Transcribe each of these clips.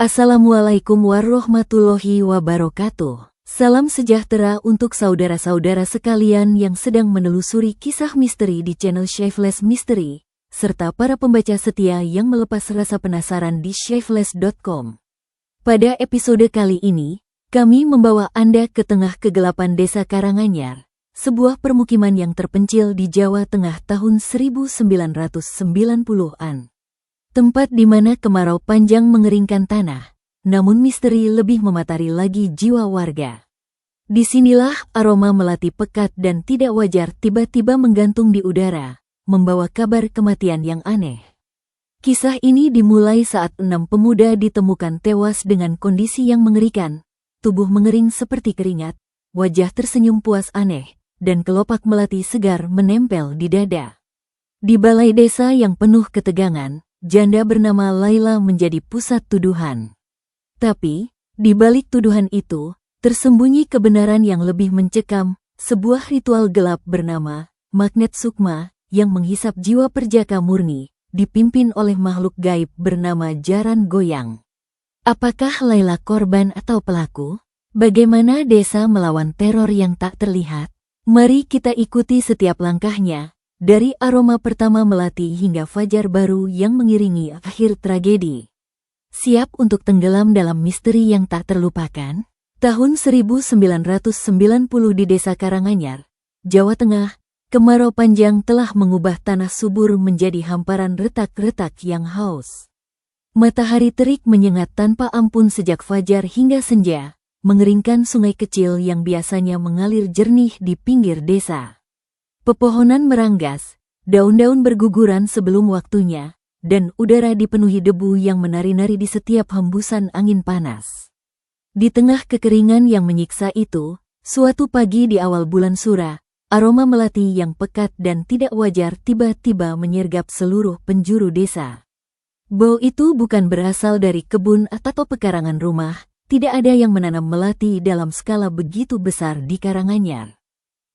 Assalamualaikum warahmatullahi wabarakatuh. Salam sejahtera untuk saudara-saudara sekalian yang sedang menelusuri kisah misteri di channel Shaifless Mystery, serta para pembaca setia yang melepas rasa penasaran di shaifless.com. Pada episode kali ini, kami membawa Anda ke tengah kegelapan desa Karanganyar, sebuah permukiman yang terpencil di Jawa Tengah tahun 1990-an. Tempat di mana kemarau panjang mengeringkan tanah, namun misteri lebih mematari lagi jiwa warga. Disinilah aroma melati pekat dan tidak wajar tiba-tiba menggantung di udara, membawa kabar kematian yang aneh. Kisah ini dimulai saat 6 pemuda ditemukan tewas dengan kondisi yang mengerikan, tubuh mengering seperti keringat, wajah tersenyum puas aneh, dan kelopak melati segar menempel di dada. Di balai desa yang penuh ketegangan, janda bernama Laila menjadi pusat tuduhan. Tapi, di balik tuduhan itu, tersembunyi kebenaran yang lebih mencekam, sebuah ritual gelap bernama Magnet Sukma yang menghisap jiwa perjaka murni, dipimpin oleh makhluk gaib bernama Jaran Goyang. Apakah Laila korban atau pelaku? Bagaimana desa melawan teror yang tak terlihat? Mari kita ikuti setiap langkahnya. Dari aroma pertama melati hingga fajar baru yang mengiringi akhir tragedi. Siap untuk tenggelam dalam misteri yang tak terlupakan? Tahun 1990 di desa Karanganyar, Jawa Tengah, kemarau panjang telah mengubah tanah subur menjadi hamparan retak-retak yang haus. Matahari terik menyengat tanpa ampun sejak fajar hingga senja, mengeringkan sungai kecil yang biasanya mengalir jernih di pinggir desa. Pepohonan meranggas, daun-daun berguguran sebelum waktunya, dan udara dipenuhi debu yang menari-nari di setiap hembusan angin panas. Di tengah kekeringan yang menyiksa itu, suatu pagi di awal bulan Sura, aroma melati yang pekat dan tidak wajar tiba-tiba menyergap seluruh penjuru desa. Bau itu bukan berasal dari kebun atau pekarangan rumah, tidak ada yang menanam melati dalam skala begitu besar di Karanganyar.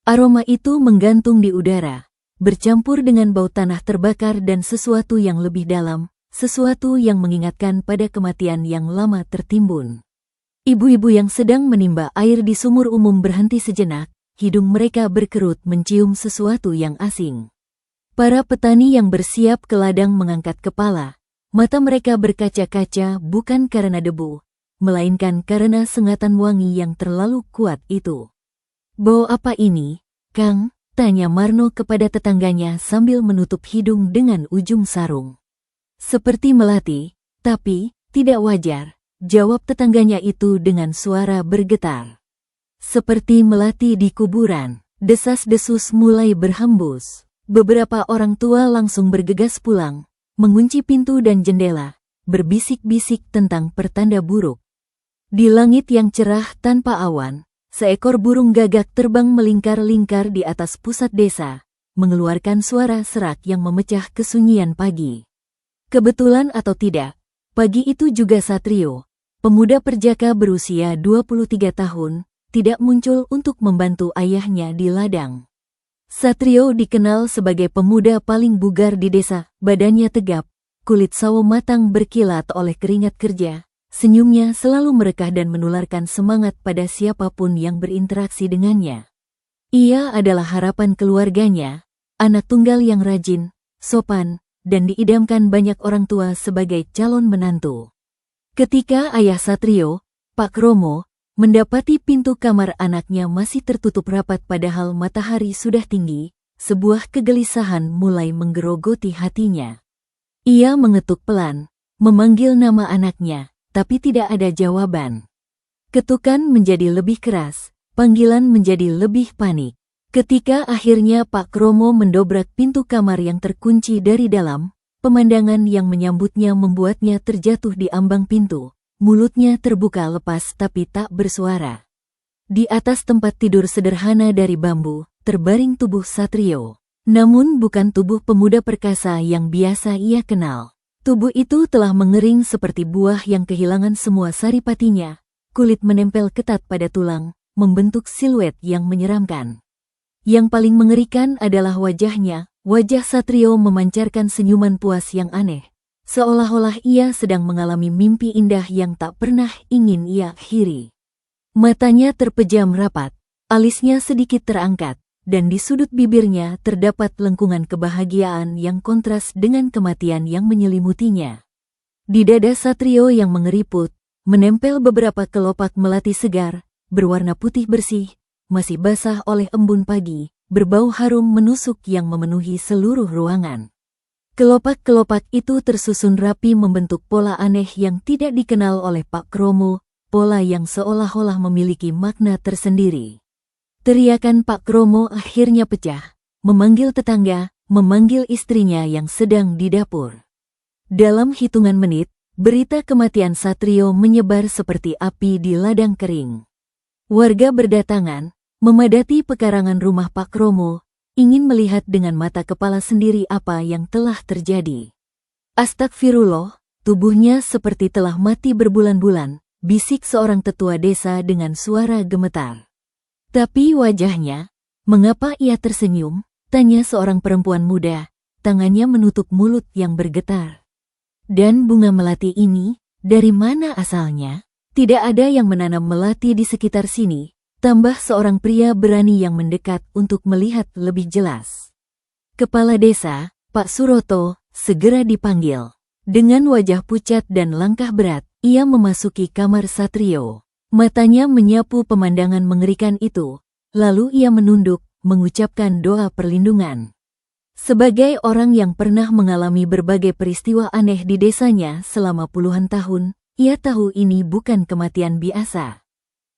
Aroma itu menggantung di udara, bercampur dengan bau tanah terbakar dan sesuatu yang lebih dalam, sesuatu yang mengingatkan pada kematian yang lama tertimbun. Ibu-ibu yang sedang menimba air di sumur umum berhenti sejenak, hidung mereka berkerut mencium sesuatu yang asing. Para petani yang bersiap ke ladang mengangkat kepala, mata mereka berkaca-kaca bukan karena debu, melainkan karena sengatan wangi yang terlalu kuat itu. "Bau apa ini, Kang?" tanya Marno kepada tetangganya sambil menutup hidung dengan ujung sarung. "Seperti melati, tapi tidak wajar," jawab tetangganya itu dengan suara bergetar. "Seperti melati di kuburan." Desas-desus mulai berhembus. Beberapa orang tua langsung bergegas pulang, mengunci pintu dan jendela, berbisik-bisik tentang pertanda buruk. Di langit yang cerah tanpa awan, seekor burung gagak terbang melingkar-lingkar di atas pusat desa, mengeluarkan suara serak yang memecah kesunyian pagi. Kebetulan atau tidak, pagi itu juga Satrio, pemuda perjaka berusia 23 tahun, tidak muncul untuk membantu ayahnya di ladang. Satrio dikenal sebagai pemuda paling bugar di desa, badannya tegap, kulit sawo matang berkilat oleh keringat kerja. Senyumnya selalu merekah dan menularkan semangat pada siapapun yang berinteraksi dengannya. Ia adalah harapan keluarganya, anak tunggal yang rajin, sopan, dan diidamkan banyak orang tua sebagai calon menantu. Ketika ayah Satrio, Pak Romo, mendapati pintu kamar anaknya masih tertutup rapat padahal matahari sudah tinggi, sebuah kegelisahan mulai menggerogoti hatinya. Ia mengetuk pelan, memanggil nama anaknya, tapi tidak ada jawaban. Ketukan menjadi lebih keras, panggilan menjadi lebih panik. Ketika akhirnya Pak Romo mendobrak pintu kamar yang terkunci dari dalam, pemandangan yang menyambutnya membuatnya terjatuh di ambang pintu. Mulutnya terbuka lepas tapi tak bersuara. Di atas tempat tidur sederhana dari bambu, terbaring tubuh Satrio. Namun bukan tubuh pemuda perkasa yang biasa ia kenal. Tubuh itu telah mengering seperti buah yang kehilangan semua saripatinya. Kulit menempel ketat pada tulang, membentuk siluet yang menyeramkan. Yang paling mengerikan adalah wajahnya. Wajah Satrio memancarkan senyuman puas yang aneh, seolah-olah ia sedang mengalami mimpi indah yang tak pernah ingin ia akhiri. Matanya terpejam rapat, alisnya sedikit terangkat, dan di sudut bibirnya terdapat lengkungan kebahagiaan yang kontras dengan kematian yang menyelimutinya. Di dada Satrio yang mengeriput, menempel beberapa kelopak melati segar, berwarna putih bersih, masih basah oleh embun pagi, berbau harum menusuk yang memenuhi seluruh ruangan. Kelopak-kelopak itu tersusun rapi membentuk pola aneh yang tidak dikenal oleh Pak Kromo, pola yang seolah-olah memiliki makna tersendiri. Teriakan Pak Kromo akhirnya pecah, memanggil tetangga, memanggil istrinya yang sedang di dapur. Dalam hitungan menit, berita kematian Satrio menyebar seperti api di ladang kering. Warga berdatangan, memadati pekarangan rumah Pak Kromo, ingin melihat dengan mata kepala sendiri apa yang telah terjadi. Astagfirullah, tubuhnya seperti telah mati berbulan-bulan, bisik seorang tetua desa dengan suara gemetar. Tapi wajahnya, mengapa ia tersenyum? Tanya seorang perempuan muda, tangannya menutup mulut yang bergetar. Dan bunga melati ini, dari mana asalnya? Tidak ada yang menanam melati di sekitar sini. Tambah seorang pria berani yang mendekat untuk melihat lebih jelas. Kepala desa, Pak Suroto, segera dipanggil. Dengan wajah pucat dan langkah berat, ia memasuki kamar Satrio. Matanya menyapu pemandangan mengerikan itu, lalu ia menunduk, mengucapkan doa perlindungan. Sebagai orang yang pernah mengalami berbagai peristiwa aneh di desanya selama puluhan tahun, ia tahu ini bukan kematian biasa.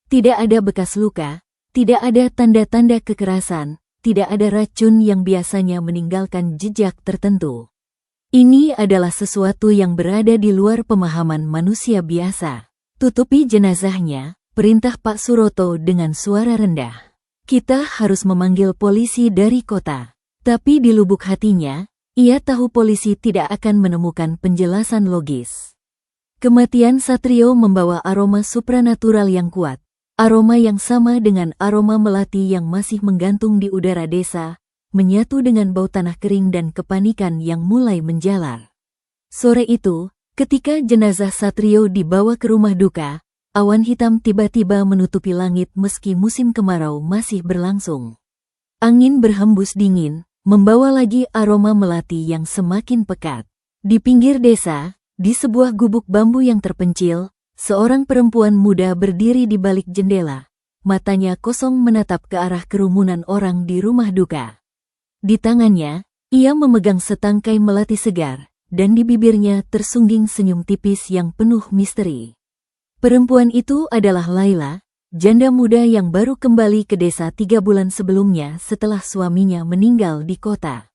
Tidak ada bekas luka, tidak ada tanda-tanda kekerasan, tidak ada racun yang biasanya meninggalkan jejak tertentu. Ini adalah sesuatu yang berada di luar pemahaman manusia biasa. Tutupi jenazahnya, perintah Pak Suroto dengan suara rendah. Kita harus memanggil polisi dari kota. Tapi di lubuk hatinya, ia tahu polisi tidak akan menemukan penjelasan logis. Kematian Satrio membawa aroma supranatural yang kuat. Aroma yang sama dengan aroma melati yang masih menggantung di udara desa, menyatu dengan bau tanah kering dan kepanikan yang mulai menjalar. Sore itu, ketika jenazah Satrio dibawa ke rumah duka, awan hitam tiba-tiba menutupi langit meski musim kemarau masih berlangsung. Angin berhembus dingin, membawa lagi aroma melati yang semakin pekat. Di pinggir desa, di sebuah gubuk bambu yang terpencil, seorang perempuan muda berdiri di balik jendela, matanya kosong menatap ke arah kerumunan orang di rumah duka. Di tangannya, ia memegang setangkai melati segar, dan di bibirnya tersungging senyum tipis yang penuh misteri. Perempuan itu adalah Laila, janda muda yang baru kembali ke desa 3 bulan sebelumnya setelah suaminya meninggal di kota.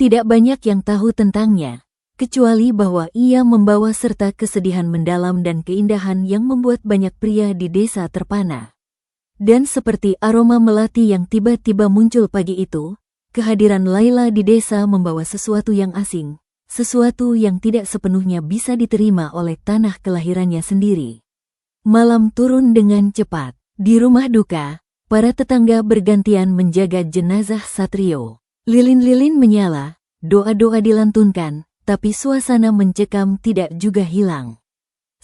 Tidak banyak yang tahu tentangnya, kecuali bahwa ia membawa serta kesedihan mendalam dan keindahan yang membuat banyak pria di desa terpana. Dan seperti aroma melati yang tiba-tiba muncul pagi itu, kehadiran Laila di desa membawa sesuatu yang asing, sesuatu yang tidak sepenuhnya bisa diterima oleh tanah kelahirannya sendiri. Malam turun dengan cepat. Di rumah duka, para tetangga bergantian menjaga jenazah Satrio. Lilin-lilin menyala, doa-doa dilantunkan, tapi suasana mencekam tidak juga hilang.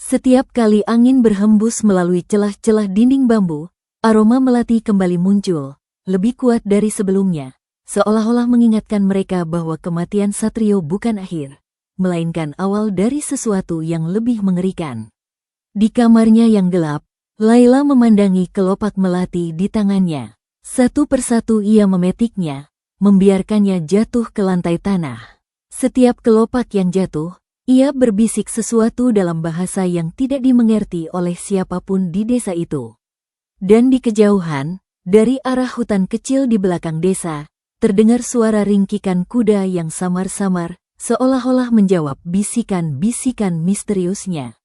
Setiap kali angin berhembus melalui celah-celah dinding bambu, aroma melati kembali muncul, lebih kuat dari sebelumnya, seolah-olah mengingatkan mereka bahwa kematian Satrio bukan akhir, melainkan awal dari sesuatu yang lebih mengerikan. Di kamarnya yang gelap, Laila memandangi kelopak melati di tangannya. Satu persatu ia memetiknya, membiarkannya jatuh ke lantai tanah. Setiap kelopak yang jatuh, ia berbisik sesuatu dalam bahasa yang tidak dimengerti oleh siapapun di desa itu. Dan di kejauhan, dari arah hutan kecil di belakang desa, terdengar suara ringkikan kuda yang samar-samar, seolah-olah menjawab bisikan-bisikan misteriusnya.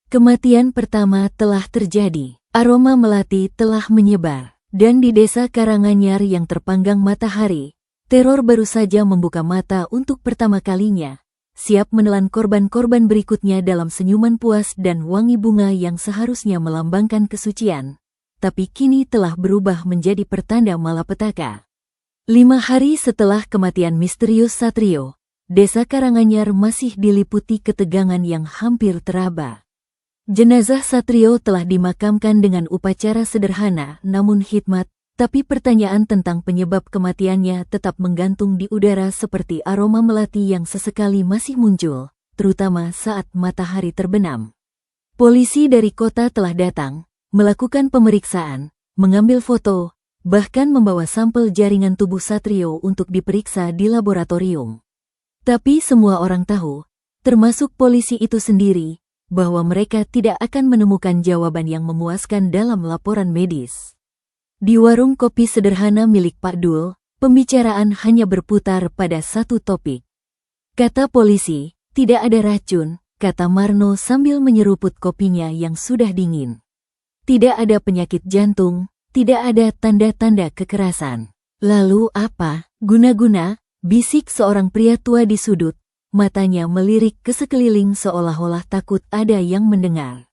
Kematian pertama telah terjadi, aroma melati telah menyebar, dan di desa Karanganyar yang terpanggang matahari, teror baru saja membuka mata untuk pertama kalinya, siap menelan korban-korban berikutnya dalam senyuman puas dan wangi bunga yang seharusnya melambangkan kesucian, tapi kini telah berubah menjadi pertanda malapetaka. 5 hari setelah kematian misterius Satrio, Desa Karanganyar masih diliputi ketegangan yang hampir teraba. Jenazah Satrio telah dimakamkan dengan upacara sederhana namun hikmat, tapi pertanyaan tentang penyebab kematiannya tetap menggantung di udara seperti aroma melati yang sesekali masih muncul, terutama saat matahari terbenam. Polisi dari kota telah datang, melakukan pemeriksaan, mengambil foto, bahkan membawa sampel jaringan tubuh Satrio untuk diperiksa di laboratorium. Tapi semua orang tahu, termasuk polisi itu sendiri, bahwa mereka tidak akan menemukan jawaban yang memuaskan dalam laporan medis. Di warung kopi sederhana milik Pak Dul, pembicaraan hanya berputar pada satu topik. Kata polisi, tidak ada racun, kata Marno sambil menyeruput kopinya yang sudah dingin. Tidak ada penyakit jantung, tidak ada tanda-tanda kekerasan. Lalu apa? Guna-guna, bisik seorang pria tua di sudut, matanya melirik ke sekeliling seolah-olah takut ada yang mendengar.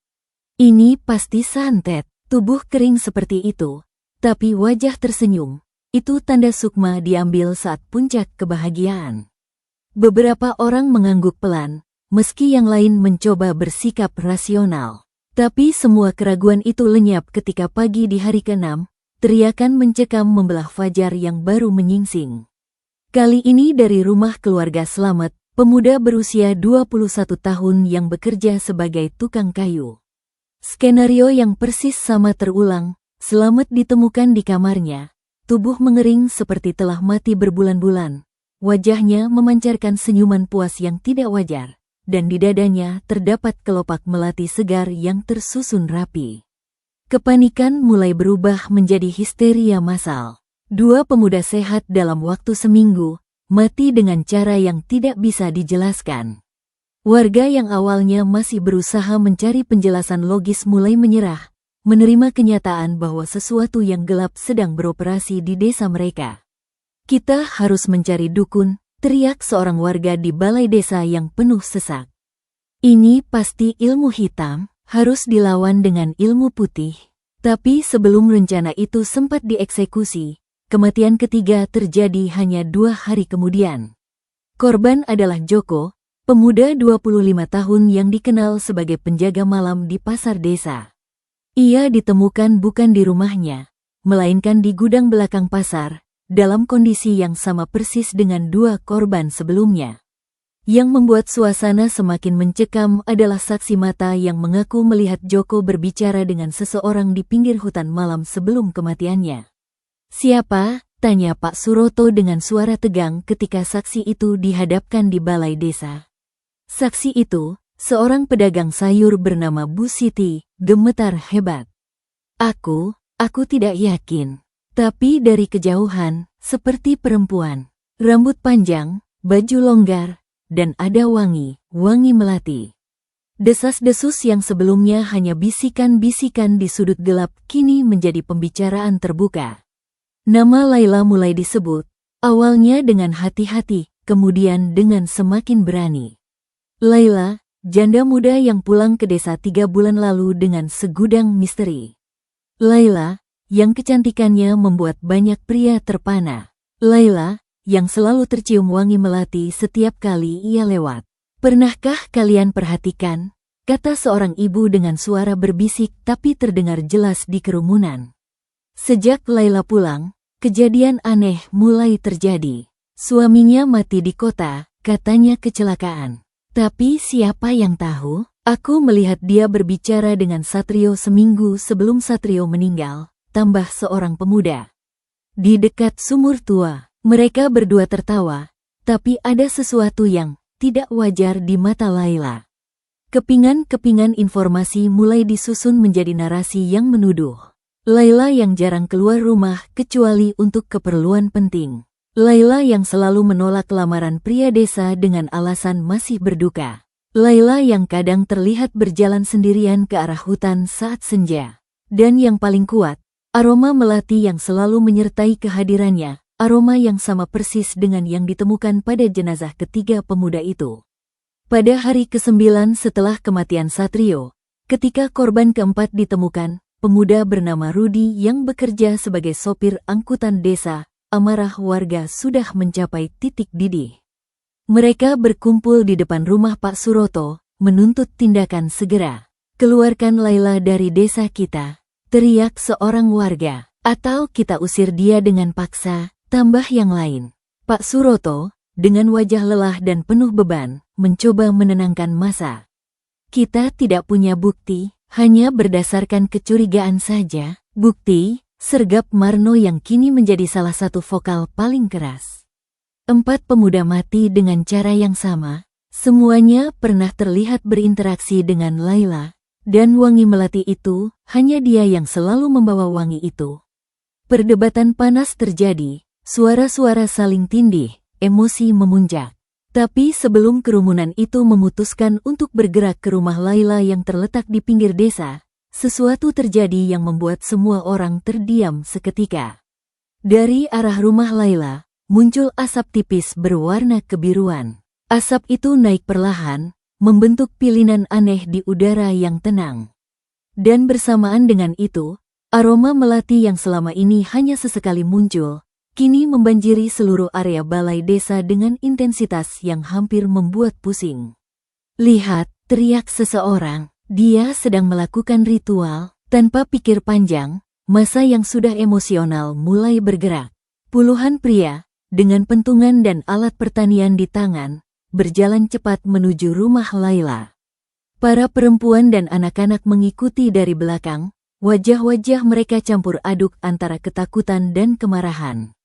Ini pasti santet, tubuh kering seperti itu, tapi wajah tersenyum. Itu tanda sukma diambil saat puncak kebahagiaan. Beberapa orang mengangguk pelan, meski yang lain mencoba bersikap rasional. Tapi semua keraguan itu lenyap ketika pagi di hari ke-6, teriakan mencekam membelah fajar yang baru menyingsing. Kali ini dari rumah keluarga Slamet, pemuda berusia 21 tahun yang bekerja sebagai tukang kayu. Skenario yang persis sama terulang, Slamet ditemukan di kamarnya, tubuh mengering seperti telah mati berbulan-bulan, wajahnya memancarkan senyuman puas yang tidak wajar. Dan di dadanya terdapat kelopak melati segar yang tersusun rapi. Kepanikan mulai berubah menjadi histeria massal. Dua pemuda sehat dalam waktu seminggu, mati dengan cara yang tidak bisa dijelaskan. Warga yang awalnya masih berusaha mencari penjelasan logis mulai menyerah, menerima kenyataan bahwa sesuatu yang gelap sedang beroperasi di desa mereka. Kita harus mencari dukun, teriak seorang warga di balai desa yang penuh sesak. Ini pasti ilmu hitam, harus dilawan dengan ilmu putih. Tapi sebelum rencana itu sempat dieksekusi, kematian ketiga terjadi hanya 2 hari kemudian. Korban adalah Joko, pemuda 25 tahun yang dikenal sebagai penjaga malam di pasar desa. Ia ditemukan bukan di rumahnya, melainkan di gudang belakang pasar, dalam kondisi yang sama persis dengan 2 korban sebelumnya. Yang membuat suasana semakin mencekam adalah saksi mata yang mengaku melihat Joko berbicara dengan seseorang di pinggir hutan malam sebelum kematiannya. Siapa? Tanya Pak Suroto dengan suara tegang ketika saksi itu dihadapkan di balai desa. Saksi itu, seorang pedagang sayur bernama Bu Siti, gemetar hebat. Aku tidak yakin. Tapi dari kejauhan, seperti perempuan. Rambut panjang, baju longgar, dan ada wangi melati. Desas-desus yang sebelumnya hanya bisikan-bisikan di sudut gelap kini menjadi pembicaraan terbuka. Nama Laila mulai disebut, awalnya dengan hati-hati, kemudian dengan semakin berani. Laila, janda muda yang pulang ke desa 3 bulan lalu dengan segudang misteri. Laila, yang kecantikannya membuat banyak pria terpana. Laila, yang selalu tercium wangi melati setiap kali ia lewat. Pernahkah kalian perhatikan? Kata seorang ibu dengan suara berbisik tapi terdengar jelas di kerumunan. Sejak Laila pulang, kejadian aneh mulai terjadi. Suaminya mati di kota, katanya kecelakaan. Tapi siapa yang tahu? Aku melihat dia berbicara dengan Satrio seminggu sebelum Satrio meninggal. Tambah seorang pemuda. Di dekat sumur tua, mereka berdua tertawa, tapi ada sesuatu yang tidak wajar di mata Laila. Kepingan-kepingan informasi mulai disusun menjadi narasi yang menuduh. Laila yang jarang keluar rumah kecuali untuk keperluan penting. Laila yang selalu menolak lamaran pria desa dengan alasan masih berduka. Laila yang kadang terlihat berjalan sendirian ke arah hutan saat senja. Dan yang paling kuat, aroma melati yang selalu menyertai kehadirannya, aroma yang sama persis dengan yang ditemukan pada jenazah ketiga pemuda itu. Pada hari ke-9 setelah kematian Satrio, ketika korban keempat ditemukan, pemuda bernama Rudi yang bekerja sebagai sopir angkutan desa, amarah warga sudah mencapai titik didih. Mereka berkumpul di depan rumah Pak Suroto, menuntut tindakan segera. Keluarkan Laila dari desa kita, teriak seorang warga. Atau kita usir dia dengan paksa, tambah yang lain. Pak Suroto, dengan wajah lelah dan penuh beban, mencoba menenangkan massa. Kita tidak punya bukti, hanya berdasarkan kecurigaan saja. Bukti, sergap Marno yang kini menjadi salah satu vokal paling keras. 4 pemuda mati dengan cara yang sama, semuanya pernah terlihat berinteraksi dengan Laila. Dan wangi melati itu, hanya dia yang selalu membawa wangi itu. Perdebatan panas terjadi, suara-suara saling tindih, emosi memuncak. Tapi sebelum kerumunan itu memutuskan untuk bergerak ke rumah Laila yang terletak di pinggir desa, sesuatu terjadi yang membuat semua orang terdiam seketika. Dari arah rumah Laila, muncul asap tipis berwarna kebiruan. Asap itu naik perlahan, membentuk pilihan aneh di udara yang tenang. Dan bersamaan dengan itu, aroma melati yang selama ini hanya sesekali muncul, kini membanjiri seluruh area balai desa dengan intensitas yang hampir membuat pusing. Lihat, teriak seseorang, dia sedang melakukan ritual. Tanpa pikir panjang, massa yang sudah emosional mulai bergerak. Puluhan pria, dengan pentungan dan alat pertanian di tangan, berjalan cepat menuju rumah Laila. Para perempuan dan anak-anak mengikuti dari belakang, wajah-wajah mereka campur aduk antara ketakutan dan kemarahan.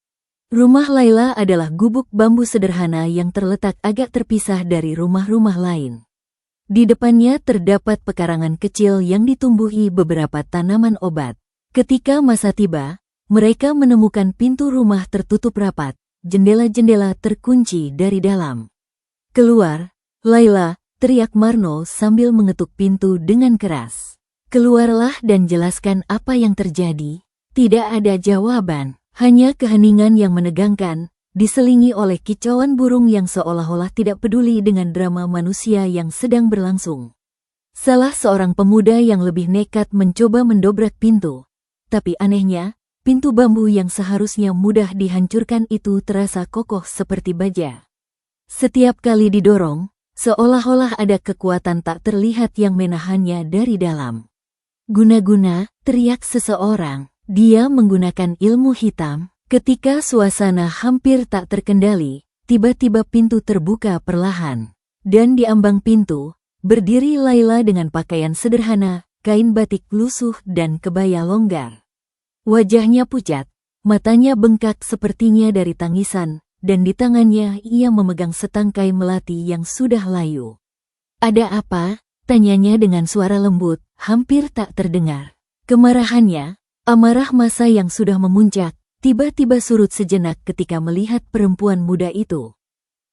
Rumah Laila adalah gubuk bambu sederhana yang terletak agak terpisah dari rumah-rumah lain. Di depannya terdapat pekarangan kecil yang ditumbuhi beberapa tanaman obat. Ketika masa tiba, mereka menemukan pintu rumah tertutup rapat, jendela-jendela terkunci dari dalam. Keluar, Laila, teriak Marno sambil mengetuk pintu dengan keras. Keluarlah dan jelaskan apa yang terjadi. Tidak ada jawaban, hanya keheningan yang menegangkan, diselingi oleh kicauan burung yang seolah-olah tidak peduli dengan drama manusia yang sedang berlangsung. Salah seorang pemuda yang lebih nekat mencoba mendobrak pintu. Tapi anehnya, pintu bambu yang seharusnya mudah dihancurkan itu terasa kokoh seperti baja. Setiap kali didorong, seolah-olah ada kekuatan tak terlihat yang menahannya dari dalam. Guna-guna, teriak seseorang, dia menggunakan ilmu hitam. Ketika suasana hampir tak terkendali, tiba-tiba pintu terbuka perlahan. Dan di ambang pintu, berdiri Laila dengan pakaian sederhana, kain batik lusuh dan kebaya longgar. Wajahnya pucat, matanya bengkak sepertinya dari tangisan, dan di tangannya ia memegang setangkai melati yang sudah layu. "Ada apa?" tanyanya dengan suara lembut, hampir tak terdengar. Kemarahannya, amarah massa yang sudah memuncak, tiba-tiba surut sejenak ketika melihat perempuan muda itu.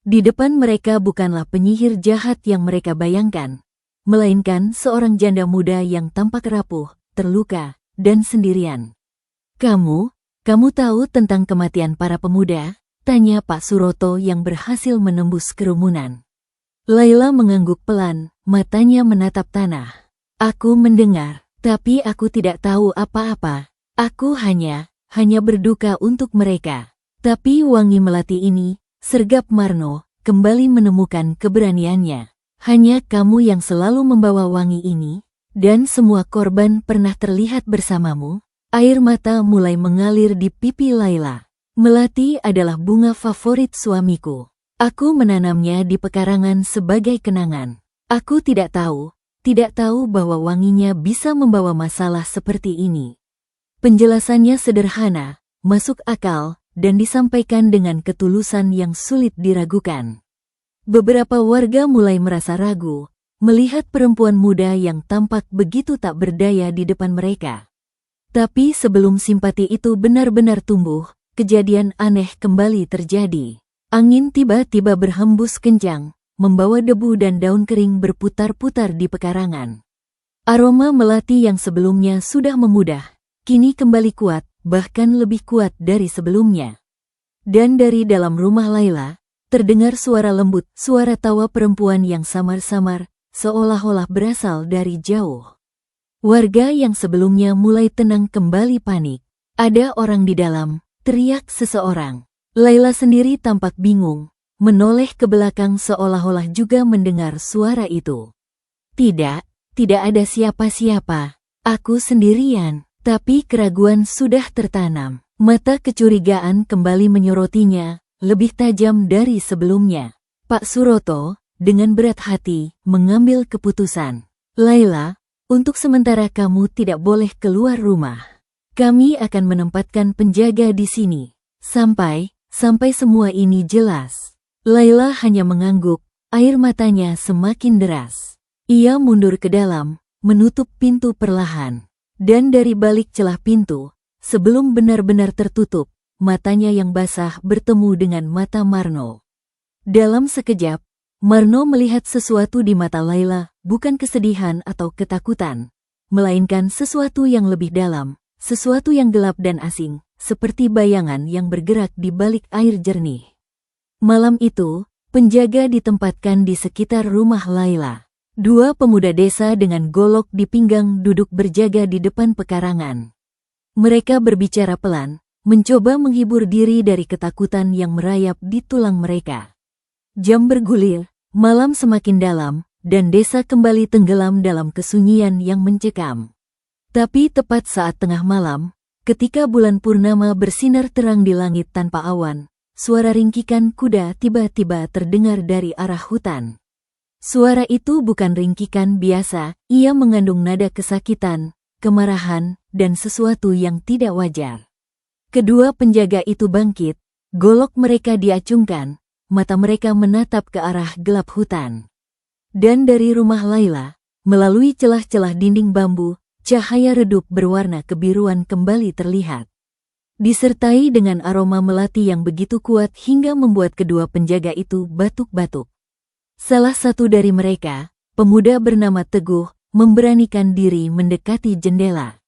Di depan mereka bukanlah penyihir jahat yang mereka bayangkan, melainkan seorang janda muda yang tampak rapuh, terluka, dan sendirian. Kamu tahu tentang kematian para pemuda?" tanya Pak Suroto yang berhasil menembus kerumunan. Laila mengangguk pelan, matanya menatap tanah. "Aku mendengar, tapi aku tidak tahu apa-apa. Aku hanya berduka untuk mereka." Tapi wangi melati ini, sergap Marno, kembali menemukan keberaniannya. "Hanya kamu yang selalu membawa wangi ini, dan semua korban pernah terlihat bersamamu?" Air mata mulai mengalir di pipi Laila. "Melati adalah bunga favorit suamiku. Aku menanamnya di pekarangan sebagai kenangan. Aku tidak tahu bahwa wanginya bisa membawa masalah seperti ini." Penjelasannya sederhana, masuk akal, dan disampaikan dengan ketulusan yang sulit diragukan. Beberapa warga mulai merasa ragu, melihat perempuan muda yang tampak begitu tak berdaya di depan mereka. Tapi sebelum simpati itu benar-benar tumbuh, kejadian aneh kembali terjadi. Angin tiba-tiba berhembus kencang, membawa debu dan daun kering berputar-putar di pekarangan. Aroma melati yang sebelumnya sudah memudar, kini kembali kuat, bahkan lebih kuat dari sebelumnya. Dan dari dalam rumah Laila, terdengar suara lembut, suara tawa perempuan yang samar-samar, seolah-olah berasal dari jauh. Warga yang sebelumnya mulai tenang kembali panik. "Ada orang di dalam," teriak seseorang. Laila sendiri tampak bingung, menoleh ke belakang seolah-olah juga mendengar suara itu. Tidak ada siapa-siapa. Aku sendirian. Tapi keraguan sudah tertanam. Mata kecurigaan kembali menyorotinya, lebih tajam dari sebelumnya. Pak Suroto, dengan berat hati, mengambil keputusan. Laila, untuk sementara kamu tidak boleh keluar rumah. Kami akan menempatkan penjaga di sini. Sampai semua ini jelas. Laila hanya mengangguk, air matanya semakin deras. Ia mundur ke dalam, menutup pintu perlahan. Dan dari balik celah pintu, sebelum benar-benar tertutup, matanya yang basah bertemu dengan mata Marno. Dalam sekejap, Marno melihat sesuatu di mata Laila, bukan kesedihan atau ketakutan, melainkan sesuatu yang lebih dalam, sesuatu yang gelap dan asing, seperti bayangan yang bergerak di balik air jernih. Malam itu, penjaga ditempatkan di sekitar rumah Laila. Dua pemuda desa dengan golok di pinggang duduk berjaga di depan pekarangan. Mereka berbicara pelan, mencoba menghibur diri dari ketakutan yang merayap di tulang mereka. Jam bergulir, malam semakin dalam, dan desa kembali tenggelam dalam kesunyian yang mencekam. Tapi tepat saat tengah malam, ketika bulan purnama bersinar terang di langit tanpa awan, suara ringkikan kuda tiba-tiba terdengar dari arah hutan. Suara itu bukan ringkikan biasa, ia mengandung nada kesakitan, kemarahan, dan sesuatu yang tidak wajar. Kedua penjaga itu bangkit, golok mereka diacungkan, mata mereka menatap ke arah gelap hutan. Dan dari rumah Laila, melalui celah-celah dinding bambu, cahaya redup berwarna kebiruan kembali terlihat. Disertai dengan aroma melati yang begitu kuat hingga membuat kedua penjaga itu batuk-batuk. Salah satu dari mereka, pemuda bernama Teguh, memberanikan diri mendekati jendela.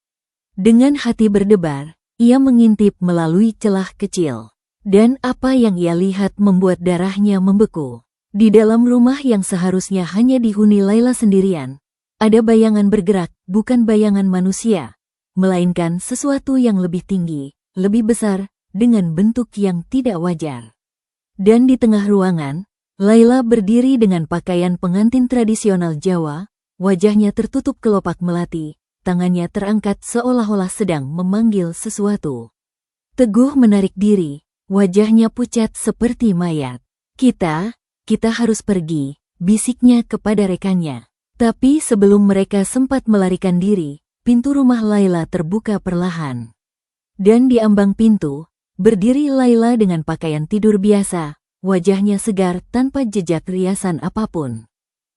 Dengan hati berdebar, ia mengintip melalui celah kecil. Dan apa yang ia lihat membuat darahnya membeku. Di dalam rumah yang seharusnya hanya dihuni Laila sendirian, ada bayangan bergerak, bukan bayangan manusia, melainkan sesuatu yang lebih tinggi, lebih besar, dengan bentuk yang tidak wajar. Dan di tengah ruangan, Laila berdiri dengan pakaian pengantin tradisional Jawa, wajahnya tertutup kelopak melati, tangannya terangkat seolah-olah sedang memanggil sesuatu. Teguh menarik diri, wajahnya pucat seperti mayat. Kita harus pergi, bisiknya kepada rekannya. Tapi sebelum mereka sempat melarikan diri, pintu rumah Laila terbuka perlahan. Dan di ambang pintu, berdiri Laila dengan pakaian tidur biasa, wajahnya segar tanpa jejak riasan apapun.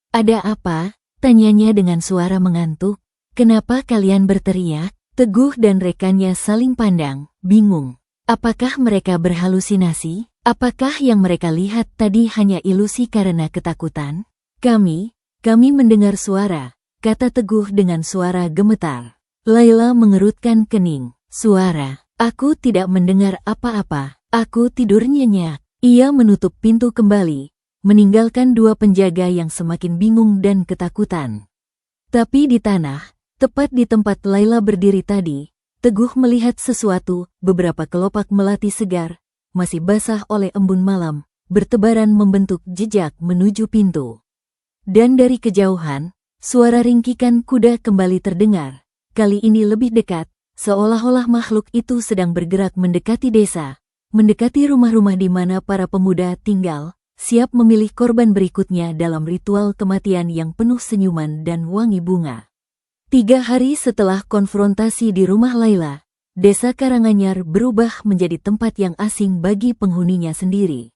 "Ada apa?" tanyanya dengan suara mengantuk. "Kenapa kalian berteriak?" Teguh dan rekannya saling pandang, bingung. Apakah mereka berhalusinasi? Apakah yang mereka lihat tadi hanya ilusi karena ketakutan? Kami mendengar suara," kata Teguh dengan suara gemetar. Laila mengerutkan kening. "Suara? Aku tidak mendengar apa-apa. Aku tidur nyenyak." Ia menutup pintu kembali, meninggalkan dua penjaga yang semakin bingung dan ketakutan. Tapi di tanah, tepat di tempat Laila berdiri tadi, Teguh melihat sesuatu, beberapa kelopak melati segar, masih basah oleh embun malam, bertebaran membentuk jejak menuju pintu. Dan dari kejauhan, suara ringkikan kuda kembali terdengar, kali ini lebih dekat, seolah-olah makhluk itu sedang bergerak mendekati desa, mendekati rumah-rumah di mana para pemuda tinggal, siap memilih korban berikutnya dalam ritual kematian yang penuh senyuman dan wangi bunga. 3 hari setelah konfrontasi di rumah Laila, desa Karanganyar berubah menjadi tempat yang asing bagi penghuninya sendiri.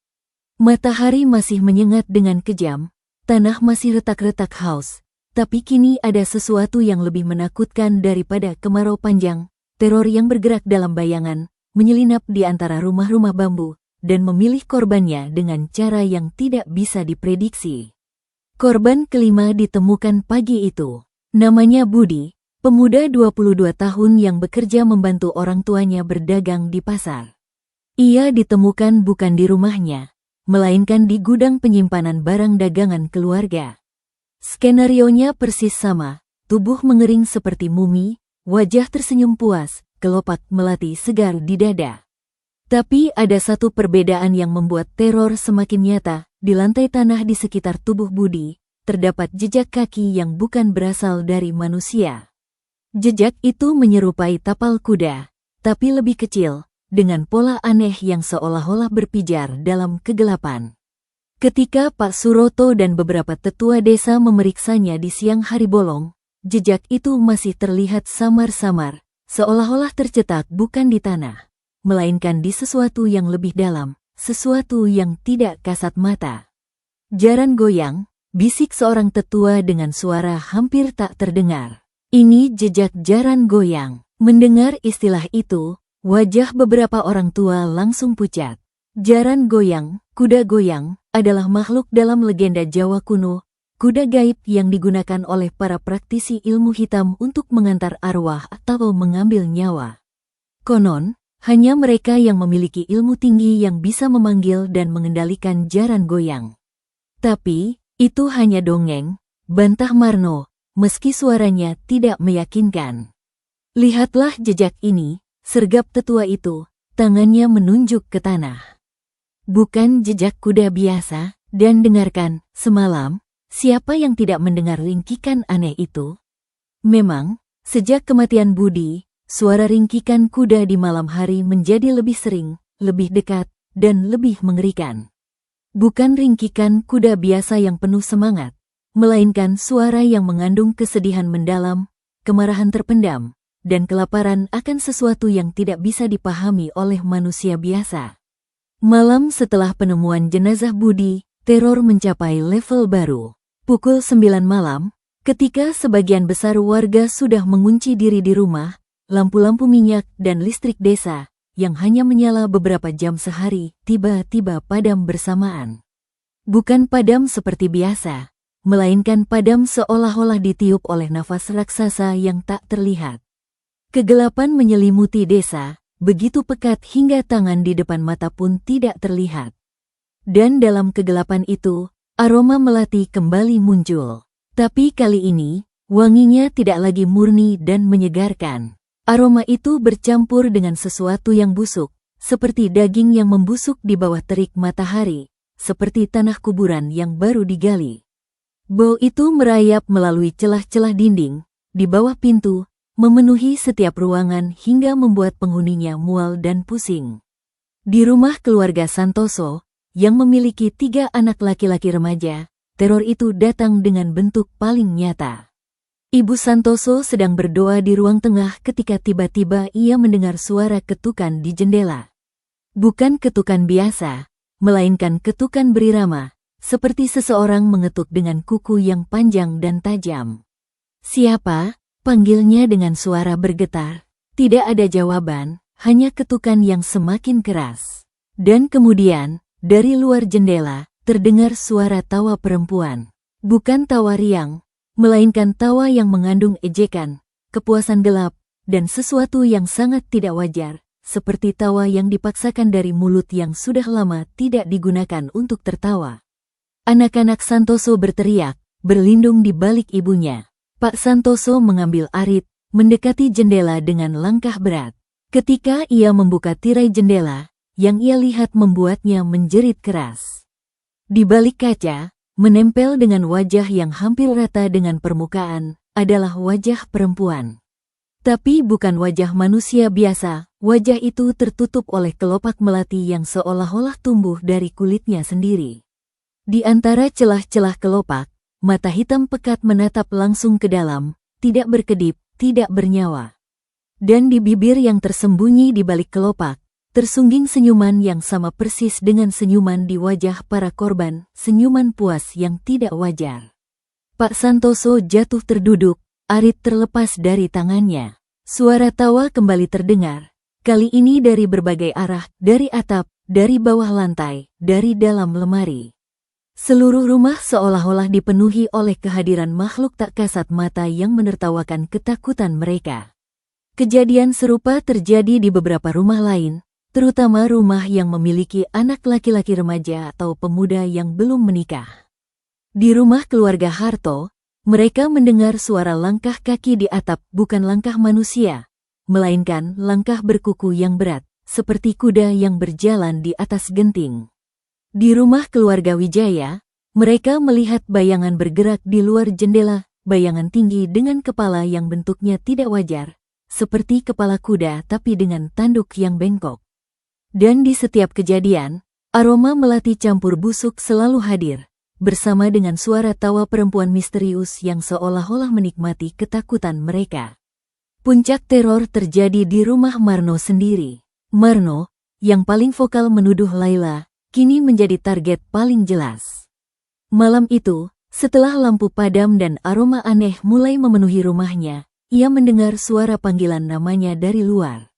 Matahari masih menyengat dengan kejam, tanah masih retak-retak haus, tapi kini ada sesuatu yang lebih menakutkan daripada kemarau panjang, teror yang bergerak dalam bayangan, menyelinap di antara rumah-rumah bambu, dan memilih korbannya dengan cara yang tidak bisa diprediksi. Korban kelima ditemukan pagi itu. Namanya Budi, pemuda 22 tahun yang bekerja membantu orang tuanya berdagang di pasar. Ia ditemukan bukan di rumahnya, melainkan di gudang penyimpanan barang dagangan keluarga. Skenarionya persis sama, tubuh mengering seperti mumi, wajah tersenyum puas, kelopak melati segar di dada. Tapi ada satu perbedaan yang membuat teror semakin nyata. Di lantai tanah di sekitar tubuh Budi, terdapat jejak kaki yang bukan berasal dari manusia. Jejak itu menyerupai tapal kuda, tapi lebih kecil, dengan pola aneh yang seolah-olah berpijar dalam kegelapan. Ketika Pak Suroto dan beberapa tetua desa memeriksanya di siang hari bolong, jejak itu masih terlihat samar-samar, seolah-olah tercetak bukan di tanah, melainkan di sesuatu yang lebih dalam, sesuatu yang tidak kasat mata. Jaran goyang, bisik seorang tetua dengan suara hampir tak terdengar. Ini jejak jaran goyang. Mendengar istilah itu, wajah beberapa orang tua langsung pucat. Jaran goyang, kuda goyang, adalah makhluk dalam legenda Jawa kuno, kuda gaib yang digunakan oleh para praktisi ilmu hitam untuk mengantar arwah atau mengambil nyawa. Konon, hanya mereka yang memiliki ilmu tinggi yang bisa memanggil dan mengendalikan jaran goyang. Tapi, itu hanya dongeng, bantah Marno, meski suaranya tidak meyakinkan. Lihatlah jejak ini, sergap tetua itu, tangannya menunjuk ke tanah. Bukan jejak kuda biasa, dan dengarkan, semalam, siapa yang tidak mendengar ringkikan aneh itu? Memang, sejak kematian Budi, suara ringkikan kuda di malam hari menjadi lebih sering, lebih dekat, dan lebih mengerikan. Bukan ringkikan kuda biasa yang penuh semangat, melainkan suara yang mengandung kesedihan mendalam, kemarahan terpendam, dan kelaparan akan sesuatu yang tidak bisa dipahami oleh manusia biasa. Malam setelah penemuan jenazah Budi, teror mencapai level baru. Pukul 9 malam, ketika sebagian besar warga sudah mengunci diri di rumah, lampu-lampu minyak dan listrik desa, yang hanya menyala beberapa jam sehari, tiba-tiba padam bersamaan. Bukan padam seperti biasa, melainkan padam seolah-olah ditiup oleh nafas raksasa yang tak terlihat. Kegelapan menyelimuti desa, begitu pekat hingga tangan di depan mata pun tidak terlihat. Dan dalam kegelapan itu, aroma melati kembali muncul. Tapi kali ini, wanginya tidak lagi murni dan menyegarkan. Aroma itu bercampur dengan sesuatu yang busuk, seperti daging yang membusuk di bawah terik matahari, seperti tanah kuburan yang baru digali. Bau itu merayap melalui celah-celah dinding, di bawah pintu, memenuhi setiap ruangan hingga membuat penghuninya mual dan pusing. Di rumah keluarga Santoso, yang memiliki 3 anak laki-laki remaja, teror itu datang dengan bentuk paling nyata. Ibu Santoso sedang berdoa di ruang tengah ketika tiba-tiba ia mendengar suara ketukan di jendela. Bukan ketukan biasa, melainkan ketukan berirama, seperti seseorang mengetuk dengan kuku yang panjang dan tajam. "Siapa?" panggilnya dengan suara bergetar. Tidak ada jawaban, hanya ketukan yang semakin keras. Dan kemudian, dari luar jendela, terdengar suara tawa perempuan. Bukan tawa riang, melainkan tawa yang mengandung ejekan, kepuasan gelap, dan sesuatu yang sangat tidak wajar, seperti tawa yang dipaksakan dari mulut yang sudah lama tidak digunakan untuk tertawa. Anak-anak Santoso berteriak, berlindung di balik ibunya. Pak Santoso mengambil arit, mendekati jendela dengan langkah berat. Ketika ia membuka tirai jendela, yang ia lihat membuatnya menjerit keras. Di balik kaca, menempel dengan wajah yang hampir rata dengan permukaan, adalah wajah perempuan. Tapi bukan wajah manusia biasa, wajah itu tertutup oleh kelopak melati yang seolah-olah tumbuh dari kulitnya sendiri. Di antara celah-celah kelopak, mata hitam pekat menatap langsung ke dalam, tidak berkedip, tidak bernyawa. Dan di bibir yang tersembunyi di balik kelopak, tersungging senyuman yang sama persis dengan senyuman di wajah para korban, senyuman puas yang tidak wajar. Pak Santoso jatuh terduduk, arit terlepas dari tangannya. Suara tawa kembali terdengar, kali ini dari berbagai arah, dari atap, dari bawah lantai, dari dalam lemari. Seluruh rumah seolah-olah dipenuhi oleh kehadiran makhluk tak kasat mata yang menertawakan ketakutan mereka. Kejadian serupa terjadi di beberapa rumah lain, terutama rumah yang memiliki anak laki-laki remaja atau pemuda yang belum menikah. Di rumah keluarga Harto, mereka mendengar suara langkah kaki di atap, bukan langkah manusia, melainkan langkah berkuku yang berat, seperti kuda yang berjalan di atas genting. Di rumah keluarga Wijaya, mereka melihat bayangan bergerak di luar jendela, bayangan tinggi dengan kepala yang bentuknya tidak wajar, seperti kepala kuda tapi dengan tanduk yang bengkok. Dan di setiap kejadian, aroma melati campur busuk selalu hadir, bersama dengan suara tawa perempuan misterius yang seolah-olah menikmati ketakutan mereka. Puncak teror terjadi di rumah Marno sendiri. Marno, yang paling vokal menuduh Laila, kini menjadi target paling jelas. Malam itu, setelah lampu padam dan aroma aneh mulai memenuhi rumahnya, ia mendengar suara panggilan namanya dari luar.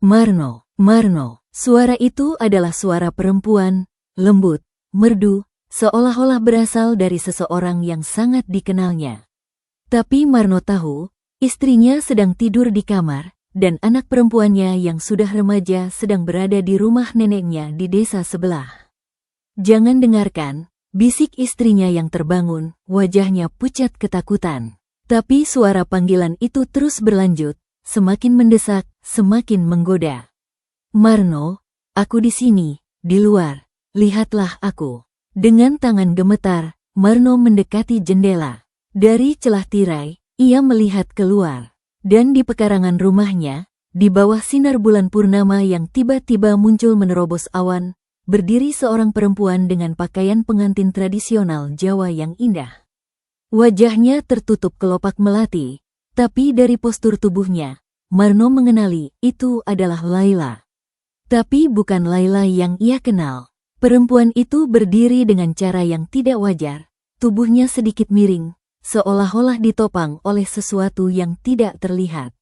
Marno, Marno. Suara itu adalah suara perempuan, lembut, merdu, seolah-olah berasal dari seseorang yang sangat dikenalnya. Tapi Marno tahu, istrinya sedang tidur di kamar, dan anak perempuannya yang sudah remaja sedang berada di rumah neneknya di desa sebelah. Jangan dengarkan, bisik istrinya yang terbangun, wajahnya pucat ketakutan. Tapi suara panggilan itu terus berlanjut, semakin mendesak, semakin menggoda. Marno, aku di sini, di luar, lihatlah aku. Dengan tangan gemetar, Marno mendekati jendela. Dari celah tirai, ia melihat keluar. Dan di pekarangan rumahnya, di bawah sinar bulan purnama yang tiba-tiba muncul menerobos awan, berdiri seorang perempuan dengan pakaian pengantin tradisional Jawa yang indah. Wajahnya tertutup kelopak melati, tapi dari postur tubuhnya, Marno mengenali itu adalah Laila. Tapi bukan Laila yang ia kenal. Perempuan itu berdiri dengan cara yang tidak wajar, tubuhnya sedikit miring, seolah-olah ditopang oleh sesuatu yang tidak terlihat.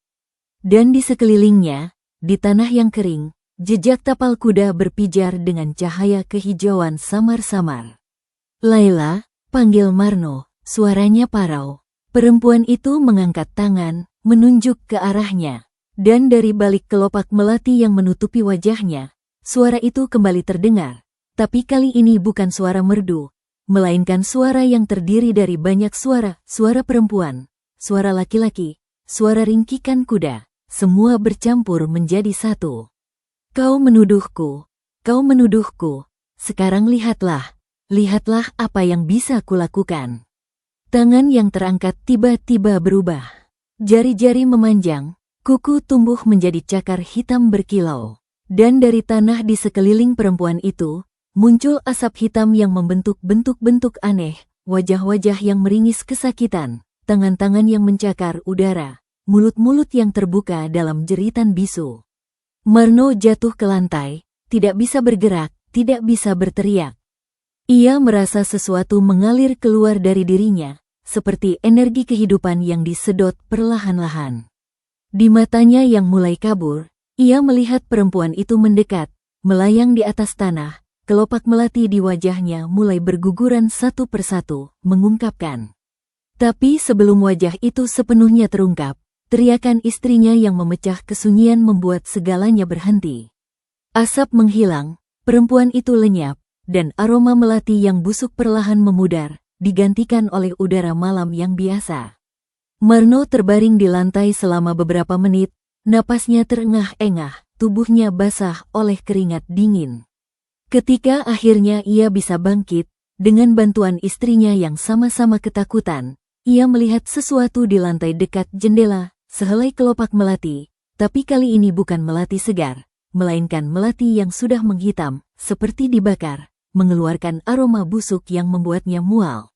Dan di sekelilingnya, di tanah yang kering, jejak tapal kuda berpijar dengan cahaya kehijauan samar-samar. Laila, panggil Marno. Suaranya parau. Perempuan itu mengangkat tangan, menunjuk ke arahnya. Dan dari balik kelopak melati yang menutupi wajahnya, suara itu kembali terdengar. Tapi kali ini bukan suara merdu, melainkan suara yang terdiri dari banyak suara, suara perempuan, suara laki-laki, suara ringkikan kuda, semua bercampur menjadi satu. Kau menuduhku, sekarang lihatlah apa yang bisa kulakukan. Tangan yang terangkat tiba-tiba berubah. Jari-jari memanjang, kuku tumbuh menjadi cakar hitam berkilau. Dan dari tanah di sekeliling perempuan itu, muncul asap hitam yang membentuk bentuk-bentuk aneh, wajah-wajah yang meringis kesakitan, tangan-tangan yang mencakar udara, mulut-mulut yang terbuka dalam jeritan bisu. Marno jatuh ke lantai, tidak bisa bergerak, tidak bisa berteriak. Ia merasa sesuatu mengalir keluar dari dirinya, seperti energi kehidupan yang disedot perlahan-lahan. Di matanya yang mulai kabur, ia melihat perempuan itu mendekat, melayang di atas tanah, kelopak melati di wajahnya mulai berguguran satu persatu, mengungkapkan. Tapi sebelum wajah itu sepenuhnya terungkap, teriakan istrinya yang memecah kesunyian membuat segalanya berhenti. Asap menghilang, perempuan itu lenyap, dan aroma melati yang busuk perlahan memudar, digantikan oleh udara malam yang biasa. Marno terbaring di lantai selama beberapa menit, napasnya terengah-engah, tubuhnya basah oleh keringat dingin. Ketika akhirnya ia bisa bangkit, dengan bantuan istrinya yang sama-sama ketakutan, ia melihat sesuatu di lantai dekat jendela, sehelai kelopak melati, tapi kali ini bukan melati segar, melainkan melati yang sudah menghitam, seperti dibakar, mengeluarkan aroma busuk yang membuatnya mual.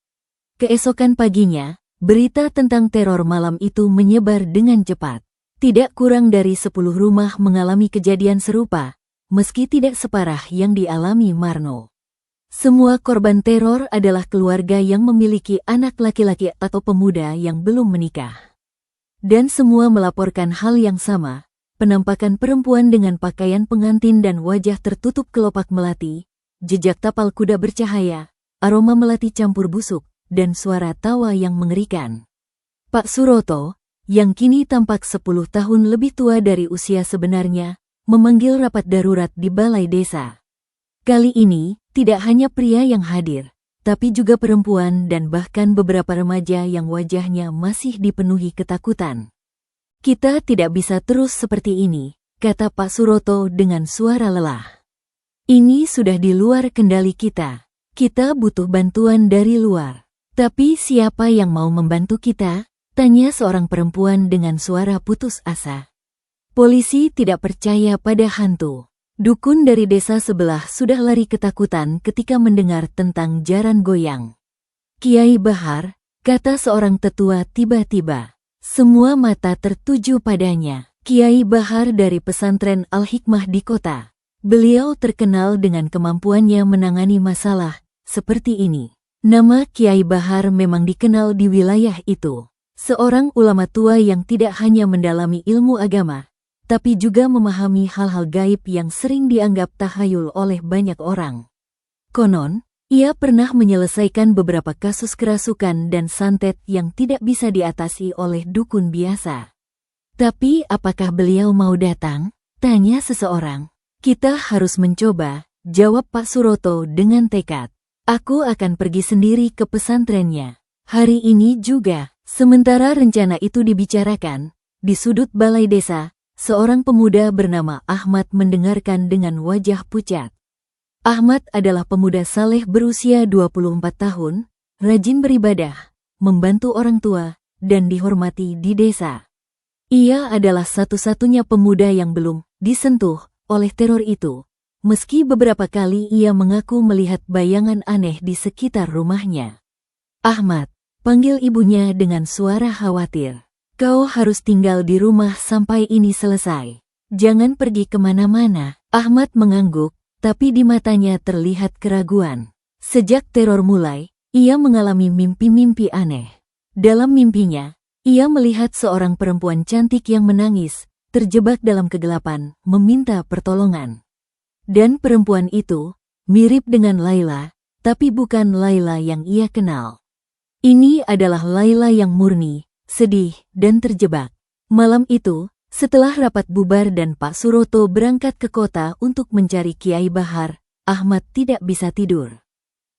Keesokan paginya, berita tentang teror malam itu menyebar dengan cepat. Tidak kurang dari 10 rumah mengalami kejadian serupa, meski tidak separah yang dialami Marno. Semua korban teror adalah keluarga yang memiliki anak laki-laki atau pemuda yang belum menikah. Dan semua melaporkan hal yang sama, penampakan perempuan dengan pakaian pengantin dan wajah tertutup kelopak melati, jejak tapal kuda bercahaya, aroma melati campur busuk, dan suara tawa yang mengerikan. Pak Suroto, yang kini tampak 10 tahun lebih tua dari usia sebenarnya, memanggil rapat darurat di balai desa. Kali ini, tidak hanya pria yang hadir, tapi juga perempuan dan bahkan beberapa remaja yang wajahnya masih dipenuhi ketakutan. Kita tidak bisa terus seperti ini, kata Pak Suroto dengan suara lelah. Ini sudah di luar kendali kita. Kita butuh bantuan dari luar. Tapi siapa yang mau membantu kita? Tanya seorang perempuan dengan suara putus asa. Polisi tidak percaya pada hantu. Dukun dari desa sebelah sudah lari ketakutan ketika mendengar tentang jaran goyang. Kiai Bahar, kata seorang tetua tiba-tiba. Semua mata tertuju padanya. Kiai Bahar dari pesantren Al-Hikmah di kota. Beliau terkenal dengan kemampuannya menangani masalah seperti ini. Nama Kiai Bahar memang dikenal di wilayah itu. Seorang ulama tua yang tidak hanya mendalami ilmu agama, tapi juga memahami hal-hal gaib yang sering dianggap tahayul oleh banyak orang. Konon, ia pernah menyelesaikan beberapa kasus kerasukan dan santet yang tidak bisa diatasi oleh dukun biasa. Tapi apakah beliau mau datang? Tanya seseorang. Kita harus mencoba, jawab Pak Suroto dengan tekad. Aku akan pergi sendiri ke pesantrennya. Hari ini juga. Sementara rencana itu dibicarakan, di sudut balai desa, seorang pemuda bernama Ahmad mendengarkan dengan wajah pucat. Ahmad adalah pemuda saleh berusia 24 tahun, rajin beribadah, membantu orang tua, dan dihormati di desa. Ia adalah satu-satunya pemuda yang belum disentuh oleh teror itu, meski beberapa kali ia mengaku melihat bayangan aneh di sekitar rumahnya. Ahmad, panggil ibunya dengan suara khawatir. Kau harus tinggal di rumah sampai ini selesai. Jangan pergi kemana-mana. Ahmad mengangguk, tapi di matanya terlihat keraguan. Sejak teror mulai, ia mengalami mimpi-mimpi aneh. Dalam mimpinya, ia melihat seorang perempuan cantik yang menangis, terjebak dalam kegelapan, meminta pertolongan. Dan perempuan itu mirip dengan Laila, tapi bukan Laila yang ia kenal. Ini adalah Laila yang murni, sedih, dan terjebak. Malam itu, setelah rapat bubar dan Pak Suroto berangkat ke kota untuk mencari Kiai Bahar, Ahmad tidak bisa tidur.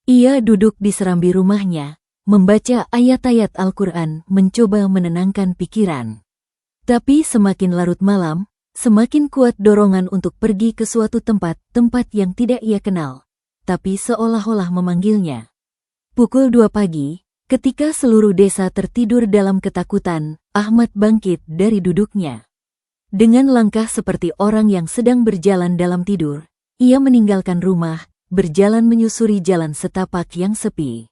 Ia duduk di serambi rumahnya, membaca ayat-ayat Al-Quran, mencoba menenangkan pikiran. Tapi semakin larut malam, semakin kuat dorongan untuk pergi ke suatu tempat yang tidak ia kenal, tapi seolah-olah memanggilnya. Pukul 2 pagi, ketika seluruh desa tertidur dalam ketakutan, Ahmad bangkit dari duduknya. Dengan langkah seperti orang yang sedang berjalan dalam tidur, ia meninggalkan rumah, berjalan menyusuri jalan setapak yang sepi.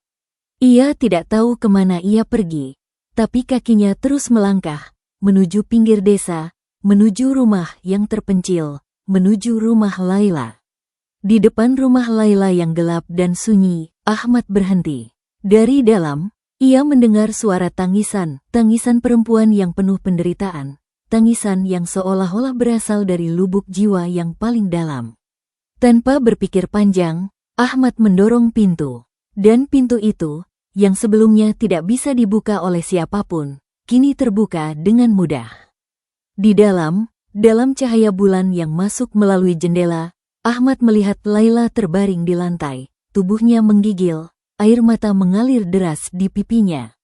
Ia tidak tahu kemana ia pergi, tapi kakinya terus melangkah, menuju pinggir desa, menuju rumah yang terpencil, menuju rumah Laila. Di depan rumah Laila yang gelap dan sunyi, Ahmad berhenti. Dari dalam, ia mendengar suara tangisan perempuan yang penuh penderitaan, tangisan yang seolah-olah berasal dari lubuk jiwa yang paling dalam. Tanpa berpikir panjang, Ahmad mendorong pintu. Dan pintu itu, yang sebelumnya tidak bisa dibuka oleh siapapun, kini terbuka dengan mudah. Di dalam cahaya bulan yang masuk melalui jendela, Ahmad melihat Laila terbaring di lantai, tubuhnya menggigil, air mata mengalir deras di pipinya.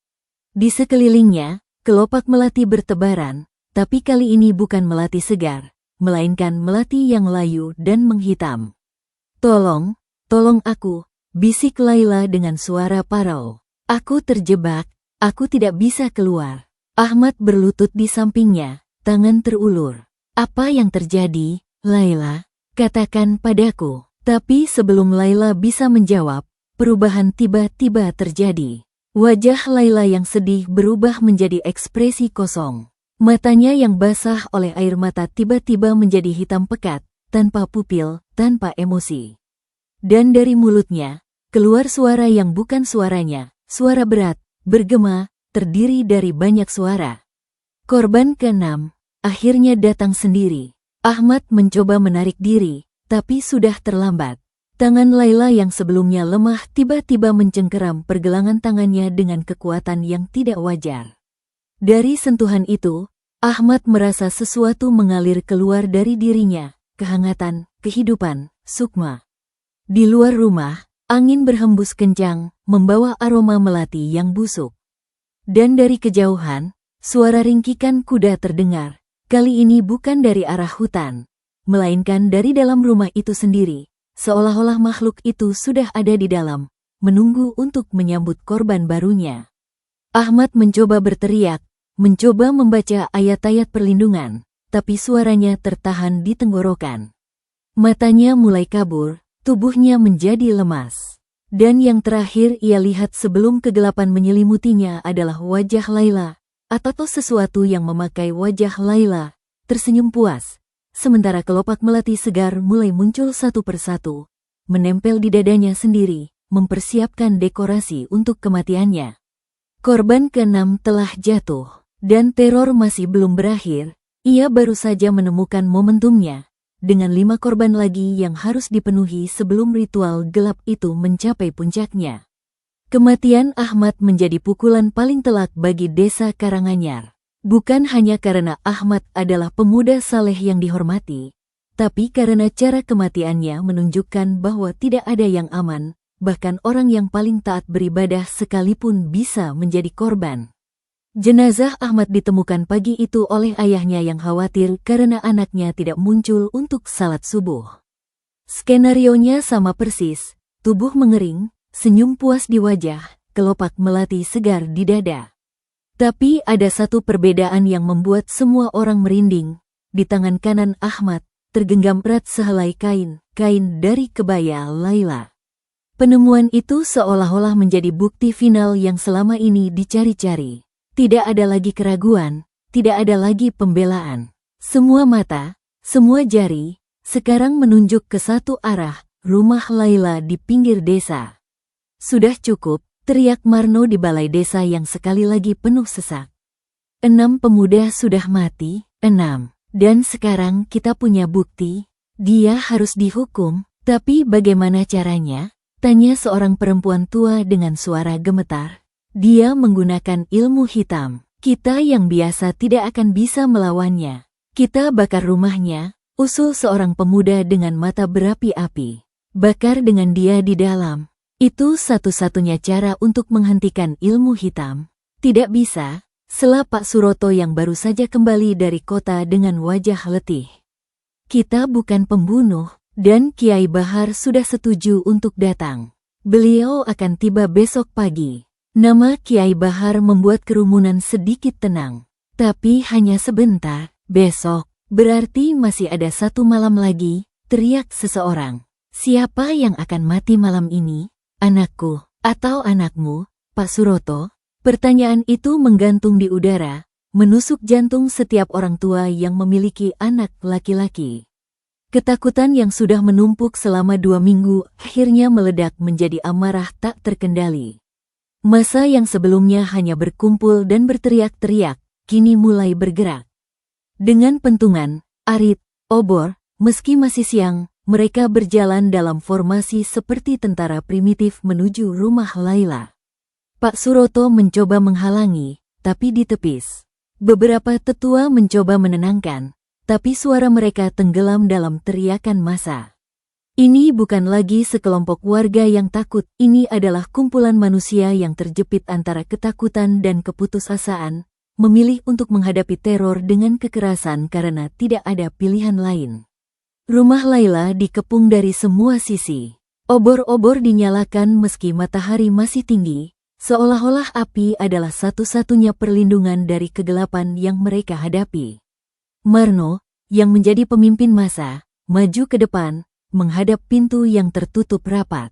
Di sekelilingnya, kelopak melati bertebaran, tapi kali ini bukan melati segar, melainkan melati yang layu dan menghitam. Tolong aku, bisik Laila dengan suara parau. Aku terjebak, aku tidak bisa keluar. Ahmad berlutut di sampingnya, tangan terulur. Apa yang terjadi, Laila? Katakan padaku. Tapi sebelum Laila bisa menjawab, perubahan tiba-tiba terjadi. Wajah Laila yang sedih berubah menjadi ekspresi kosong. Matanya yang basah oleh air mata tiba-tiba menjadi hitam pekat, tanpa pupil, tanpa emosi. Dan dari mulutnya, keluar suara yang bukan suaranya, suara berat, bergema, terdiri dari banyak suara. Korban ke-6 akhirnya datang sendiri. Ahmad mencoba menarik diri, tapi sudah terlambat. Tangan Laila yang sebelumnya lemah tiba-tiba mencengkeram pergelangan tangannya dengan kekuatan yang tidak wajar. Dari sentuhan itu, Ahmad merasa sesuatu mengalir keluar dari dirinya, kehangatan, kehidupan, sukma. Di luar rumah, angin berhembus kencang, membawa aroma melati yang busuk. Dan dari kejauhan, suara ringkikan kuda terdengar, Kali ini bukan dari arah hutan, melainkan dari dalam rumah itu sendiri, seolah-olah makhluk itu sudah ada di dalam, menunggu untuk menyambut korban barunya. Ahmad mencoba berteriak, mencoba membaca ayat-ayat perlindungan, tapi suaranya tertahan di tenggorokan. Matanya mulai kabur, tubuhnya menjadi lemas. Dan yang terakhir ia lihat sebelum kegelapan menyelimutinya adalah wajah Laila, atau sesuatu yang memakai wajah Laila, tersenyum puas. Sementara kelopak melati segar mulai muncul satu persatu, menempel di dadanya sendiri, mempersiapkan dekorasi untuk kematiannya. Korban ke-6 telah jatuh, dan teror masih belum berakhir, ia baru saja menemukan momentumnya. Dengan 5 korban lagi yang harus dipenuhi sebelum ritual gelap itu mencapai puncaknya. Kematian Ahmad menjadi pukulan paling telak bagi desa Karanganyar. Bukan hanya karena Ahmad adalah pemuda saleh yang dihormati, tapi karena cara kematiannya menunjukkan bahwa tidak ada yang aman, bahkan orang yang paling taat beribadah sekalipun bisa menjadi korban. Jenazah Ahmad ditemukan pagi itu oleh ayahnya yang khawatir karena anaknya tidak muncul untuk salat subuh. Skenarionya sama persis, tubuh mengering, senyum puas di wajah, kelopak melati segar di dada. Tapi ada satu perbedaan yang membuat semua orang merinding. Di tangan kanan Ahmad, tergenggam erat sehelai kain dari kebaya Laila. Penemuan itu seolah-olah menjadi bukti final yang selama ini dicari-cari. Tidak ada lagi keraguan, tidak ada lagi pembelaan. Semua mata, semua jari, sekarang menunjuk ke satu arah, rumah Laila di pinggir desa. Sudah cukup, teriak Marno di balai desa yang sekali lagi penuh sesak. 6 pemuda sudah mati, 6. Dan sekarang kita punya bukti, dia harus dihukum, tapi bagaimana caranya? Tanya seorang perempuan tua dengan suara gemetar. Dia menggunakan ilmu hitam. Kita yang biasa tidak akan bisa melawannya. Kita bakar rumahnya, usul seorang pemuda dengan mata berapi-api. Bakar dengan dia di dalam. Itu satu-satunya cara untuk menghentikan ilmu hitam. Tidak bisa, sela Pak Suroto yang baru saja kembali dari kota dengan wajah letih. Kita bukan pembunuh, dan Kiai Bahar sudah setuju untuk datang. Beliau akan tiba besok pagi. Nama Kiai Bahar membuat kerumunan sedikit tenang. Tapi hanya sebentar, besok, berarti masih ada 1 malam lagi, teriak seseorang. Siapa yang akan mati malam ini? Anakku, atau anakmu, Pak Suroto? Pertanyaan itu menggantung di udara, menusuk jantung setiap orang tua yang memiliki anak laki-laki. Ketakutan yang sudah menumpuk selama 2 minggu akhirnya meledak menjadi amarah tak terkendali. Masa yang sebelumnya hanya berkumpul dan berteriak-teriak, kini mulai bergerak. Dengan pentungan, arit, obor, meski masih siang, mereka berjalan dalam formasi seperti tentara primitif menuju rumah Laila. Pak Suroto mencoba menghalangi, tapi ditepis. Beberapa tetua mencoba menenangkan, tapi suara mereka tenggelam dalam teriakan massa. Ini bukan lagi sekelompok warga yang takut, ini adalah kumpulan manusia yang terjepit antara ketakutan dan keputusasaan, memilih untuk menghadapi teror dengan kekerasan karena tidak ada pilihan lain. Rumah Laila dikepung dari semua sisi. Obor-obor dinyalakan meski matahari masih tinggi, seolah-olah api adalah satu-satunya perlindungan dari kegelapan yang mereka hadapi. Marno, yang menjadi pemimpin massa, maju ke depan, menghadap pintu yang tertutup rapat.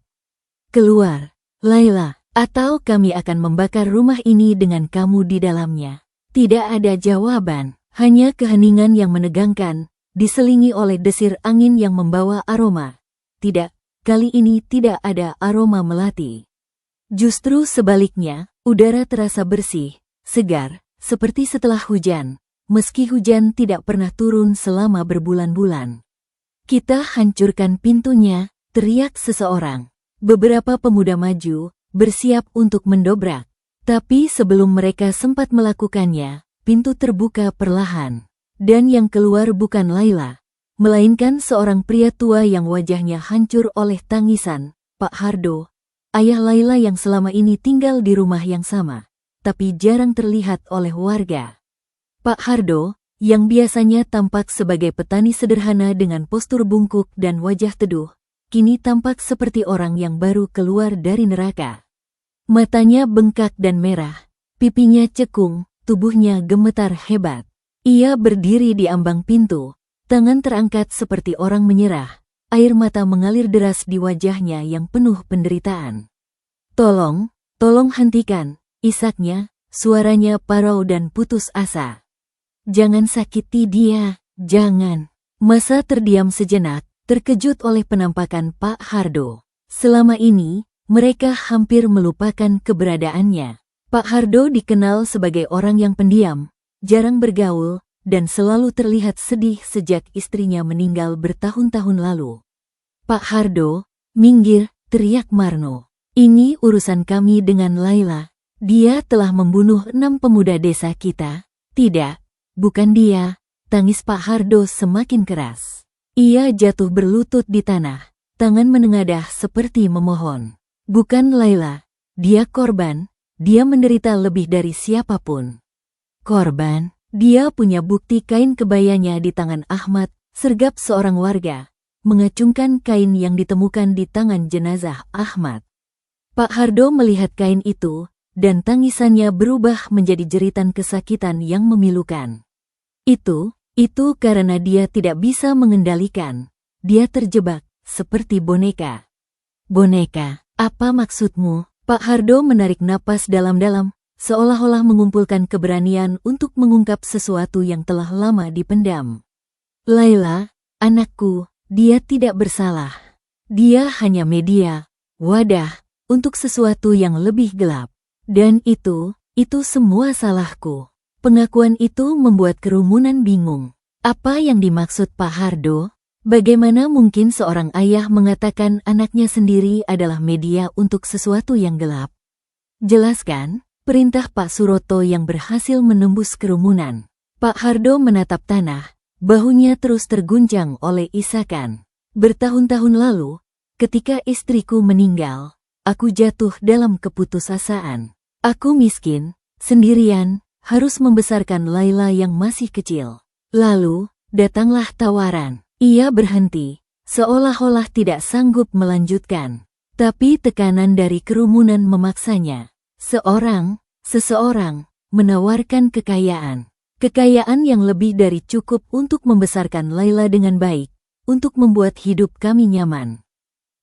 Keluar, Laila, atau kami akan membakar rumah ini dengan kamu di dalamnya. Tidak ada jawaban, hanya keheningan yang menegangkan, diselingi oleh desir angin yang membawa aroma. Tidak, kali ini tidak ada aroma melati. Justru sebaliknya, udara terasa bersih, segar, seperti setelah hujan, meski hujan tidak pernah turun selama berbulan-bulan. Kita hancurkan pintunya, teriak seseorang. Beberapa pemuda maju, bersiap untuk mendobrak. Tapi sebelum mereka sempat melakukannya, pintu terbuka perlahan. Dan yang keluar bukan Laila, melainkan seorang pria tua yang wajahnya hancur oleh tangisan, Pak Hardo, ayah Laila yang selama ini tinggal di rumah yang sama, tapi jarang terlihat oleh warga. Pak Hardo, yang biasanya tampak sebagai petani sederhana dengan postur bungkuk dan wajah teduh, kini tampak seperti orang yang baru keluar dari neraka. Matanya bengkak dan merah, pipinya cekung, tubuhnya gemetar hebat. Ia berdiri di ambang pintu, tangan terangkat seperti orang menyerah, air mata mengalir deras di wajahnya yang penuh penderitaan. Tolong hentikan, isaknya, suaranya parau dan putus asa. Jangan sakiti dia, jangan. Masa terdiam sejenak, terkejut oleh penampakan Pak Hardo. Selama ini, mereka hampir melupakan keberadaannya. Pak Hardo dikenal sebagai orang yang pendiam, jarang bergaul, dan selalu terlihat sedih sejak istrinya meninggal bertahun-tahun lalu. Pak Hardo, minggir, teriak Marno. Ini urusan kami dengan Laila. Dia telah membunuh 6 pemuda desa kita. Tidak, bukan dia, tangis Pak Hardo semakin keras. Ia jatuh berlutut di tanah, tangan menengadah seperti memohon. Bukan Laila, dia korban, dia menderita lebih dari siapapun. Korban, dia punya bukti kain kebayanya di tangan Ahmad, sergap seorang warga, mengacungkan kain yang ditemukan di tangan jenazah Ahmad. Pak Hardo melihat kain itu, dan tangisannya berubah menjadi jeritan kesakitan yang memilukan. Itu karena dia tidak bisa mengendalikan. Dia terjebak, seperti boneka. Boneka, apa maksudmu? Pak Hardo menarik napas dalam-dalam, seolah-olah mengumpulkan keberanian untuk mengungkap sesuatu yang telah lama dipendam. Laila, anakku, dia tidak bersalah. Dia hanya media, wadah, untuk sesuatu yang lebih gelap. Dan itu semua salahku. Pengakuan itu membuat kerumunan bingung. Apa yang dimaksud Pak Hardo? Bagaimana mungkin seorang ayah mengatakan anaknya sendiri adalah media untuk sesuatu yang gelap? Jelaskan, perintah Pak Suroto yang berhasil menembus kerumunan. Pak Hardo menatap tanah, bahunya terus terguncang oleh isakan. Bertahun-tahun lalu, ketika istriku meninggal, aku jatuh dalam keputusasaan. Aku miskin, sendirian, harus membesarkan Laila yang masih kecil. Lalu, datanglah tawaran. Ia berhenti, seolah-olah tidak sanggup melanjutkan. Tapi tekanan dari kerumunan memaksanya. Seseorang, menawarkan kekayaan. Kekayaan yang lebih dari cukup untuk membesarkan Laila dengan baik, untuk membuat hidup kami nyaman.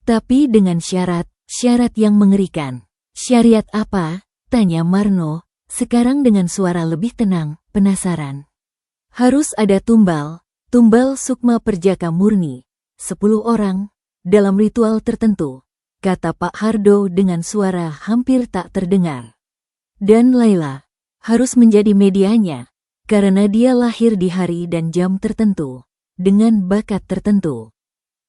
Tapi dengan syarat yang mengerikan. Syariat apa? Tanya Marno, sekarang dengan suara lebih tenang, penasaran. Harus ada tumbal sukma perjaka murni, 10 orang, dalam ritual tertentu, kata Pak Hardo dengan suara hampir tak terdengar. Dan Laila harus menjadi medianya, karena dia lahir di hari dan jam tertentu, dengan bakat tertentu.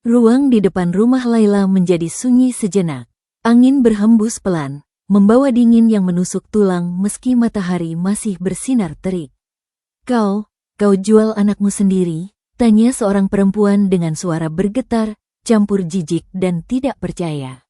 Ruang di depan rumah Laila menjadi sunyi sejenak. Angin berhembus pelan, membawa dingin yang menusuk tulang meski matahari masih bersinar terik. Kau jual anakmu sendiri? Tanya seorang perempuan dengan suara bergetar, campur jijik dan tidak percaya.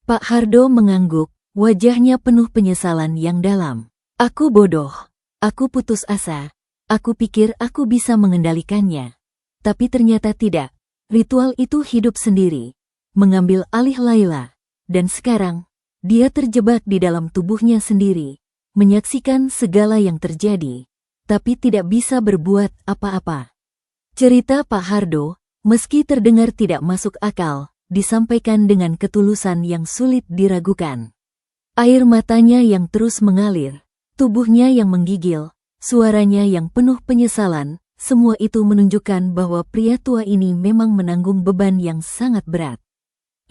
Pak Hardo mengangguk, wajahnya penuh penyesalan yang dalam. Aku bodoh. Aku putus asa. Aku pikir aku bisa mengendalikannya. Tapi ternyata tidak. Ritual itu hidup sendiri, mengambil alih Laila. Dan sekarang, dia terjebak di dalam tubuhnya sendiri, menyaksikan segala yang terjadi, tapi tidak bisa berbuat apa-apa. Cerita Pak Hardo, meski terdengar tidak masuk akal, disampaikan dengan ketulusan yang sulit diragukan. Air matanya yang terus mengalir, tubuhnya yang menggigil, suaranya yang penuh penyesalan, semua itu menunjukkan bahwa pria tua ini memang menanggung beban yang sangat berat.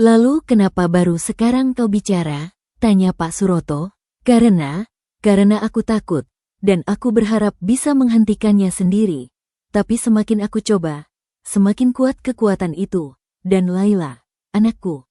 Lalu kenapa baru sekarang kau bicara? Tanya Pak Suroto. Karena aku takut, dan aku berharap bisa menghentikannya sendiri. Tapi semakin aku coba, semakin kuat kekuatan itu. Dan Laila, anakku.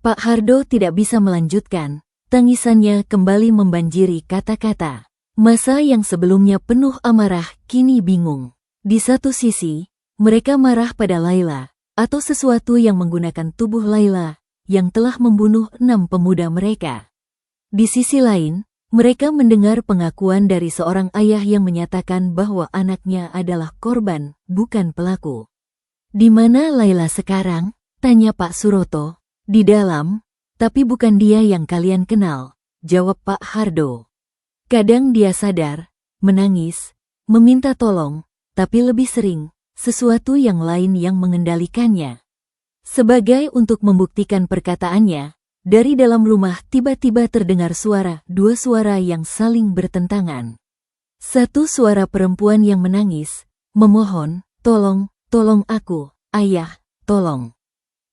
Pak Hardo tidak bisa melanjutkan, tangisannya kembali membanjiri kata-kata. Masa yang sebelumnya penuh amarah, kini bingung. Di satu sisi, mereka marah pada Laila, atau sesuatu yang menggunakan tubuh Laila, yang telah membunuh 6 pemuda mereka. Di sisi lain, Mereka mendengar pengakuan dari seorang ayah yang menyatakan bahwa anaknya adalah korban, bukan pelaku. "Di mana Laila sekarang?" tanya Pak Suroto. "Di dalam, tapi bukan dia yang kalian kenal," jawab Pak Hardo. "Kadang dia sadar, menangis, meminta tolong, tapi lebih sering, sesuatu yang lain yang mengendalikannya." Sebagai untuk membuktikan perkataannya, dari dalam rumah tiba-tiba terdengar dua suara yang saling bertentangan. Satu suara perempuan yang menangis, memohon, "Tolong, tolong aku, ayah, tolong."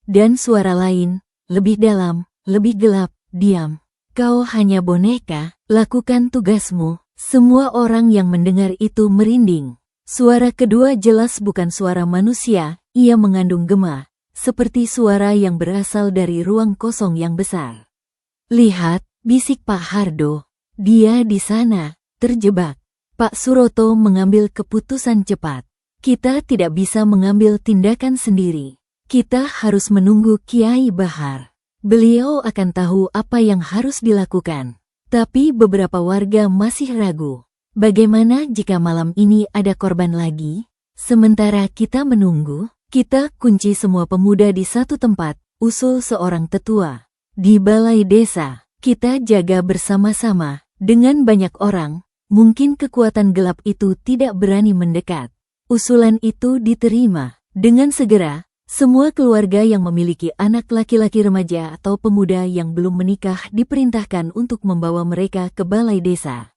Dan suara lain, lebih dalam, lebih gelap, "Diam. Kau hanya boneka, lakukan tugasmu." Semua orang yang mendengar itu merinding. Suara kedua jelas bukan suara manusia, ia mengandung gema, seperti suara yang berasal dari ruang kosong yang besar. "Lihat," bisik Pak Hardo. "Dia di sana, terjebak." Pak Suroto mengambil keputusan cepat. "Kita tidak bisa mengambil tindakan sendiri. Kita harus menunggu Kiai Bahar. Beliau akan tahu apa yang harus dilakukan." Tapi beberapa warga masih ragu. "Bagaimana jika malam ini ada korban lagi? Sementara kita menunggu, kita kunci semua pemuda di satu tempat," usul seorang tetua. "Di balai desa, kita jaga bersama-sama. Dengan banyak orang, mungkin kekuatan gelap itu tidak berani mendekat." Usulan itu diterima. Dengan segera, semua keluarga yang memiliki anak laki-laki remaja atau pemuda yang belum menikah diperintahkan untuk membawa mereka ke balai desa.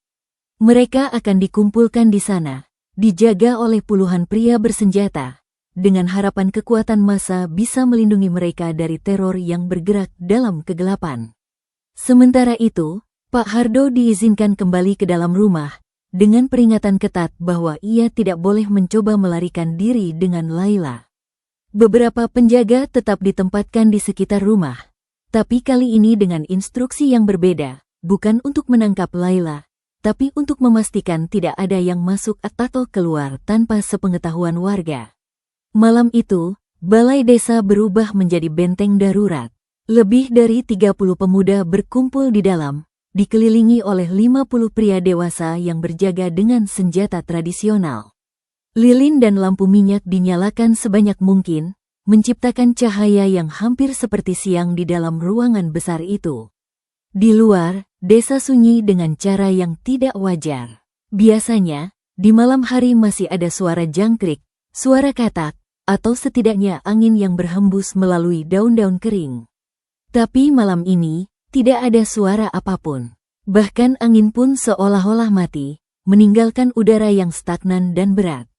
Mereka akan dikumpulkan di sana, dijaga oleh puluhan pria bersenjata, dengan harapan kekuatan massa bisa melindungi mereka dari teror yang bergerak dalam kegelapan. Sementara itu, Pak Hardo diizinkan kembali ke dalam rumah, dengan peringatan ketat bahwa ia tidak boleh mencoba melarikan diri dengan Laila. Beberapa penjaga tetap ditempatkan di sekitar rumah, tapi kali ini dengan instruksi yang berbeda, bukan untuk menangkap Laila, tapi untuk memastikan tidak ada yang masuk atau keluar tanpa sepengetahuan warga. Malam itu, balai desa berubah menjadi benteng darurat. Lebih dari 30 pemuda berkumpul di dalam, dikelilingi oleh 50 pria dewasa yang berjaga dengan senjata tradisional. Lilin dan lampu minyak dinyalakan sebanyak mungkin, menciptakan cahaya yang hampir seperti siang di dalam ruangan besar itu. Di luar, desa sunyi dengan cara yang tidak wajar. Biasanya, di malam hari masih ada suara jangkrik, suara katak, atau setidaknya angin yang berhembus melalui daun-daun kering. Tapi malam ini, tidak ada suara apapun. Bahkan angin pun seolah-olah mati, meninggalkan udara yang stagnan dan berat.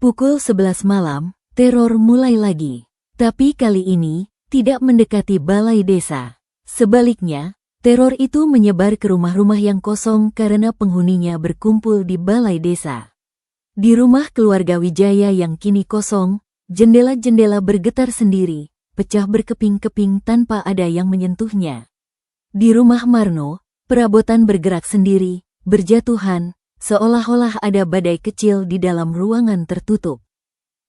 Pukul 11 malam, teror mulai lagi. Tapi kali ini, tidak mendekati balai desa. Sebaliknya, teror itu menyebar ke rumah-rumah yang kosong karena penghuninya berkumpul di balai desa. Di rumah keluarga Wijaya yang kini kosong, jendela-jendela bergetar sendiri, pecah berkeping-keping tanpa ada yang menyentuhnya. Di rumah Marno, perabotan bergerak sendiri, berjatuhan, seolah-olah ada badai kecil di dalam ruangan tertutup.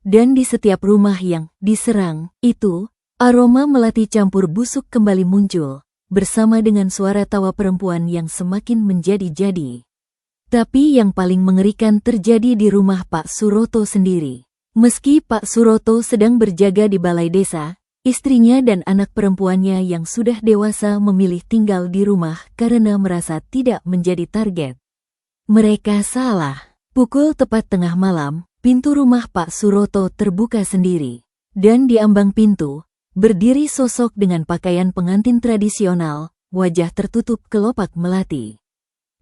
Dan di setiap rumah yang diserang, itu, aroma melati campur busuk kembali muncul, bersama dengan suara tawa perempuan yang semakin menjadi-jadi. Tapi yang paling mengerikan terjadi di rumah Pak Suroto sendiri. Meski Pak Suroto sedang berjaga di balai desa, istrinya dan anak perempuannya yang sudah dewasa memilih tinggal di rumah karena merasa tidak menjadi target. Mereka salah. Pukul tepat tengah malam, pintu rumah Pak Suroto terbuka sendiri. Dan di ambang pintu, berdiri sosok dengan pakaian pengantin tradisional, wajah tertutup kelopak melati.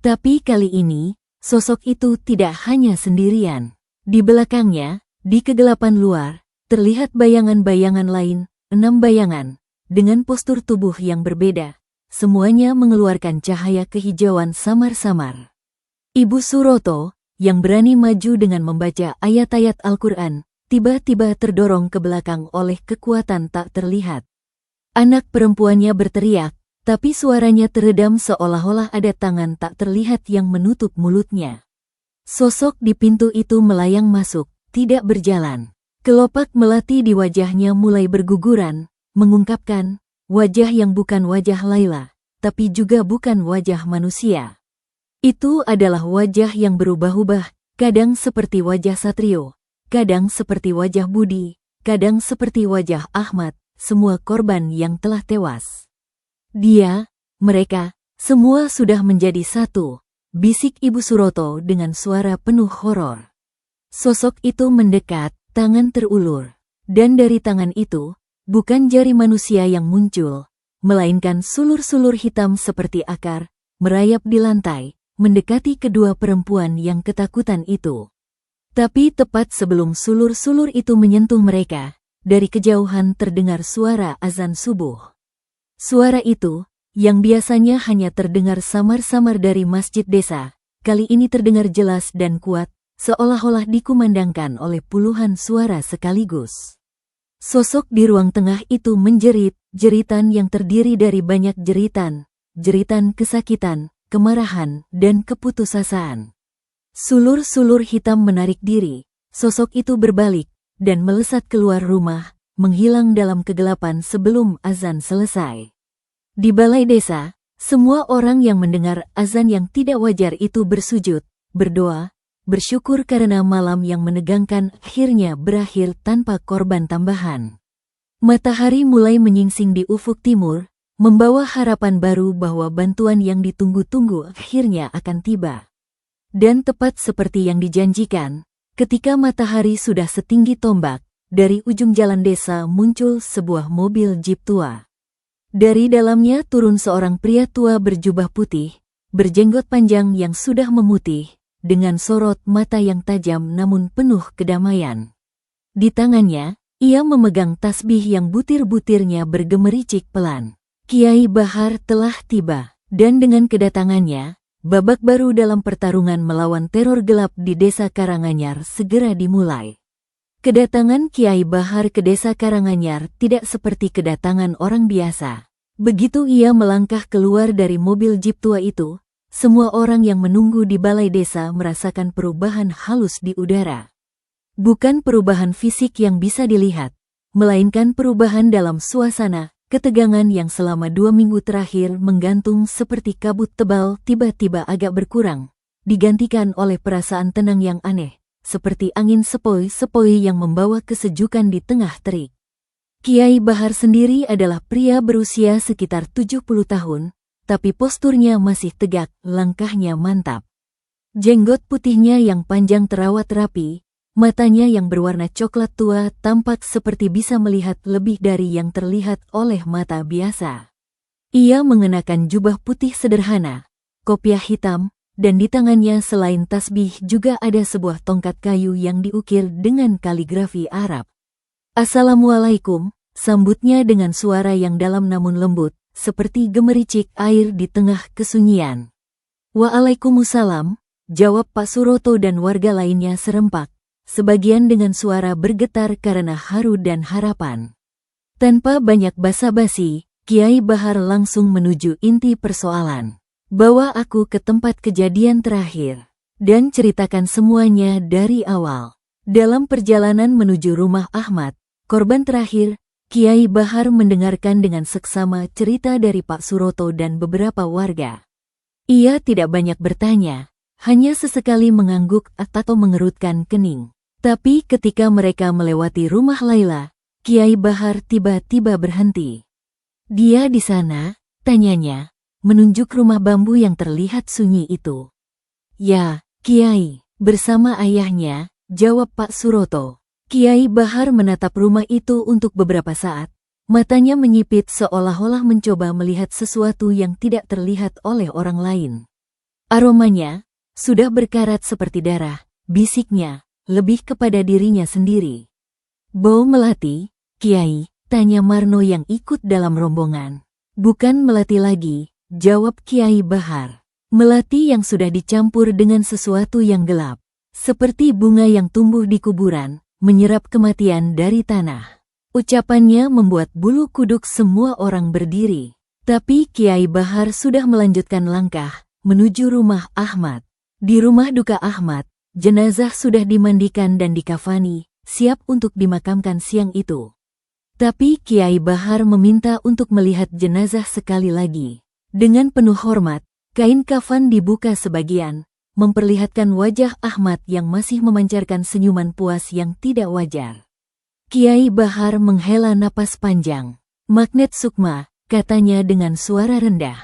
Tapi kali ini, sosok itu tidak hanya sendirian. Di belakangnya, di kegelapan luar, terlihat bayangan-bayangan lain, 6 bayangan, dengan postur tubuh yang berbeda. Semuanya mengeluarkan cahaya kehijauan samar-samar. Ibu Suroto, yang berani maju dengan membaca ayat-ayat Al-Quran, tiba-tiba terdorong ke belakang oleh kekuatan tak terlihat. Anak perempuannya berteriak, tapi suaranya teredam seolah-olah ada tangan tak terlihat yang menutup mulutnya. Sosok di pintu itu melayang masuk, tidak berjalan. Kelopak melati di wajahnya mulai berguguran, mengungkapkan wajah yang bukan wajah Laila, tapi juga bukan wajah manusia. Itu adalah wajah yang berubah-ubah, kadang seperti wajah Satrio, kadang seperti wajah Budi, kadang seperti wajah Ahmad, semua korban yang telah tewas. Dia, mereka, semua sudah menjadi satu, bisik Ibu Suroto dengan suara penuh horor. Sosok itu mendekat, tangan terulur. Dan dari tangan itu, bukan jari manusia yang muncul, melainkan sulur-sulur hitam seperti akar, merayap di lantai, mendekati kedua perempuan yang ketakutan itu. Tapi tepat sebelum sulur-sulur itu menyentuh mereka, dari kejauhan terdengar suara azan subuh. Suara itu, yang biasanya hanya terdengar samar-samar dari masjid desa, kali ini terdengar jelas dan kuat, seolah-olah dikumandangkan oleh puluhan suara sekaligus. Sosok di ruang tengah itu menjerit, jeritan yang terdiri dari banyak jeritan, jeritan kesakitan, kemarahan, dan keputusasaan. Sulur-sulur hitam menarik diri, sosok itu berbalik, dan melesat keluar rumah, menghilang dalam kegelapan sebelum azan selesai. Di balai desa, semua orang yang mendengar azan yang tidak wajar itu bersujud, berdoa, bersyukur karena malam yang menegangkan akhirnya berakhir tanpa korban tambahan. Matahari mulai menyingsing di ufuk timur, membawa harapan baru bahwa bantuan yang ditunggu-tunggu akhirnya akan tiba. Dan tepat seperti yang dijanjikan, ketika matahari sudah setinggi tombak, dari ujung jalan desa muncul sebuah mobil jeep tua. Dari dalamnya turun seorang pria tua berjubah putih, berjenggot panjang yang sudah memutih, dengan sorot mata yang tajam namun penuh kedamaian. Di tangannya, ia memegang tasbih yang butir-butirnya bergemericik pelan. Kiai Bahar telah tiba, dan dengan kedatangannya, babak baru dalam pertarungan melawan teror gelap di Desa Karanganyar segera dimulai. Kedatangan Kiai Bahar ke Desa Karanganyar tidak seperti kedatangan orang biasa. Begitu ia melangkah keluar dari mobil jeep tua itu, semua orang yang menunggu di balai desa merasakan perubahan halus di udara. Bukan perubahan fisik yang bisa dilihat, melainkan perubahan dalam suasana, ketegangan yang selama 2 minggu terakhir menggantung seperti kabut tebal tiba-tiba agak berkurang, digantikan oleh perasaan tenang yang aneh, seperti angin sepoi-sepoi yang membawa kesejukan di tengah terik. Kiai Bahar sendiri adalah pria berusia sekitar 70 tahun, tapi posturnya masih tegak, langkahnya mantap. Jenggot putihnya yang panjang terawat rapi, matanya yang berwarna coklat tua tampak seperti bisa melihat lebih dari yang terlihat oleh mata biasa. Ia mengenakan jubah putih sederhana, kopiah hitam, dan di tangannya selain tasbih juga ada sebuah tongkat kayu yang diukir dengan kaligrafi Arab. "Assalamualaikum," sambutnya dengan suara yang dalam namun lembut, seperti gemericik air di tengah kesunyian. "Waalaikumsalam," jawab Pak Suroto dan warga lainnya serempak, sebagian dengan suara bergetar karena haru dan harapan. Tanpa banyak basa-basi, Kiai Bahar langsung menuju inti persoalan. "Bawa aku ke tempat kejadian terakhir, dan ceritakan semuanya dari awal." Dalam perjalanan menuju rumah Ahmad, korban terakhir, Kiai Bahar mendengarkan dengan seksama cerita dari Pak Suroto dan beberapa warga. Ia tidak banyak bertanya, hanya sesekali mengangguk atau mengerutkan kening. Tapi ketika mereka melewati rumah Laila, Kiai Bahar tiba-tiba berhenti. "Dia di sana?" tanyanya, menunjuk rumah bambu yang terlihat sunyi itu. "Ya, Kiai, bersama ayahnya," jawab Pak Suroto. Kiai Bahar menatap rumah itu untuk beberapa saat. Matanya menyipit seolah-olah mencoba melihat sesuatu yang tidak terlihat oleh orang lain. Aromanya sudah berkarat seperti darah, bisiknya, lebih kepada dirinya sendiri. "Bau melati, Kiai?" tanya Marno yang ikut dalam rombongan. "Bukan melati lagi," jawab Kiai Bahar. "Melati yang sudah dicampur dengan sesuatu yang gelap, seperti bunga yang tumbuh di kuburan, menyerap kematian dari tanah." Ucapannya membuat bulu kuduk semua orang berdiri. Tapi Kiai Bahar sudah melanjutkan langkah, menuju rumah Ahmad. Di rumah duka Ahmad, jenazah sudah dimandikan dan dikafani, siap untuk dimakamkan siang itu. Tapi Kiai Bahar meminta untuk melihat jenazah sekali lagi. Dengan penuh hormat, Kain kafan dibuka sebagian, memperlihatkan wajah Ahmad yang masih memancarkan senyuman puas yang tidak wajar. Kiai Bahar menghela napas panjang. "Magnet Sukma," katanya dengan suara rendah.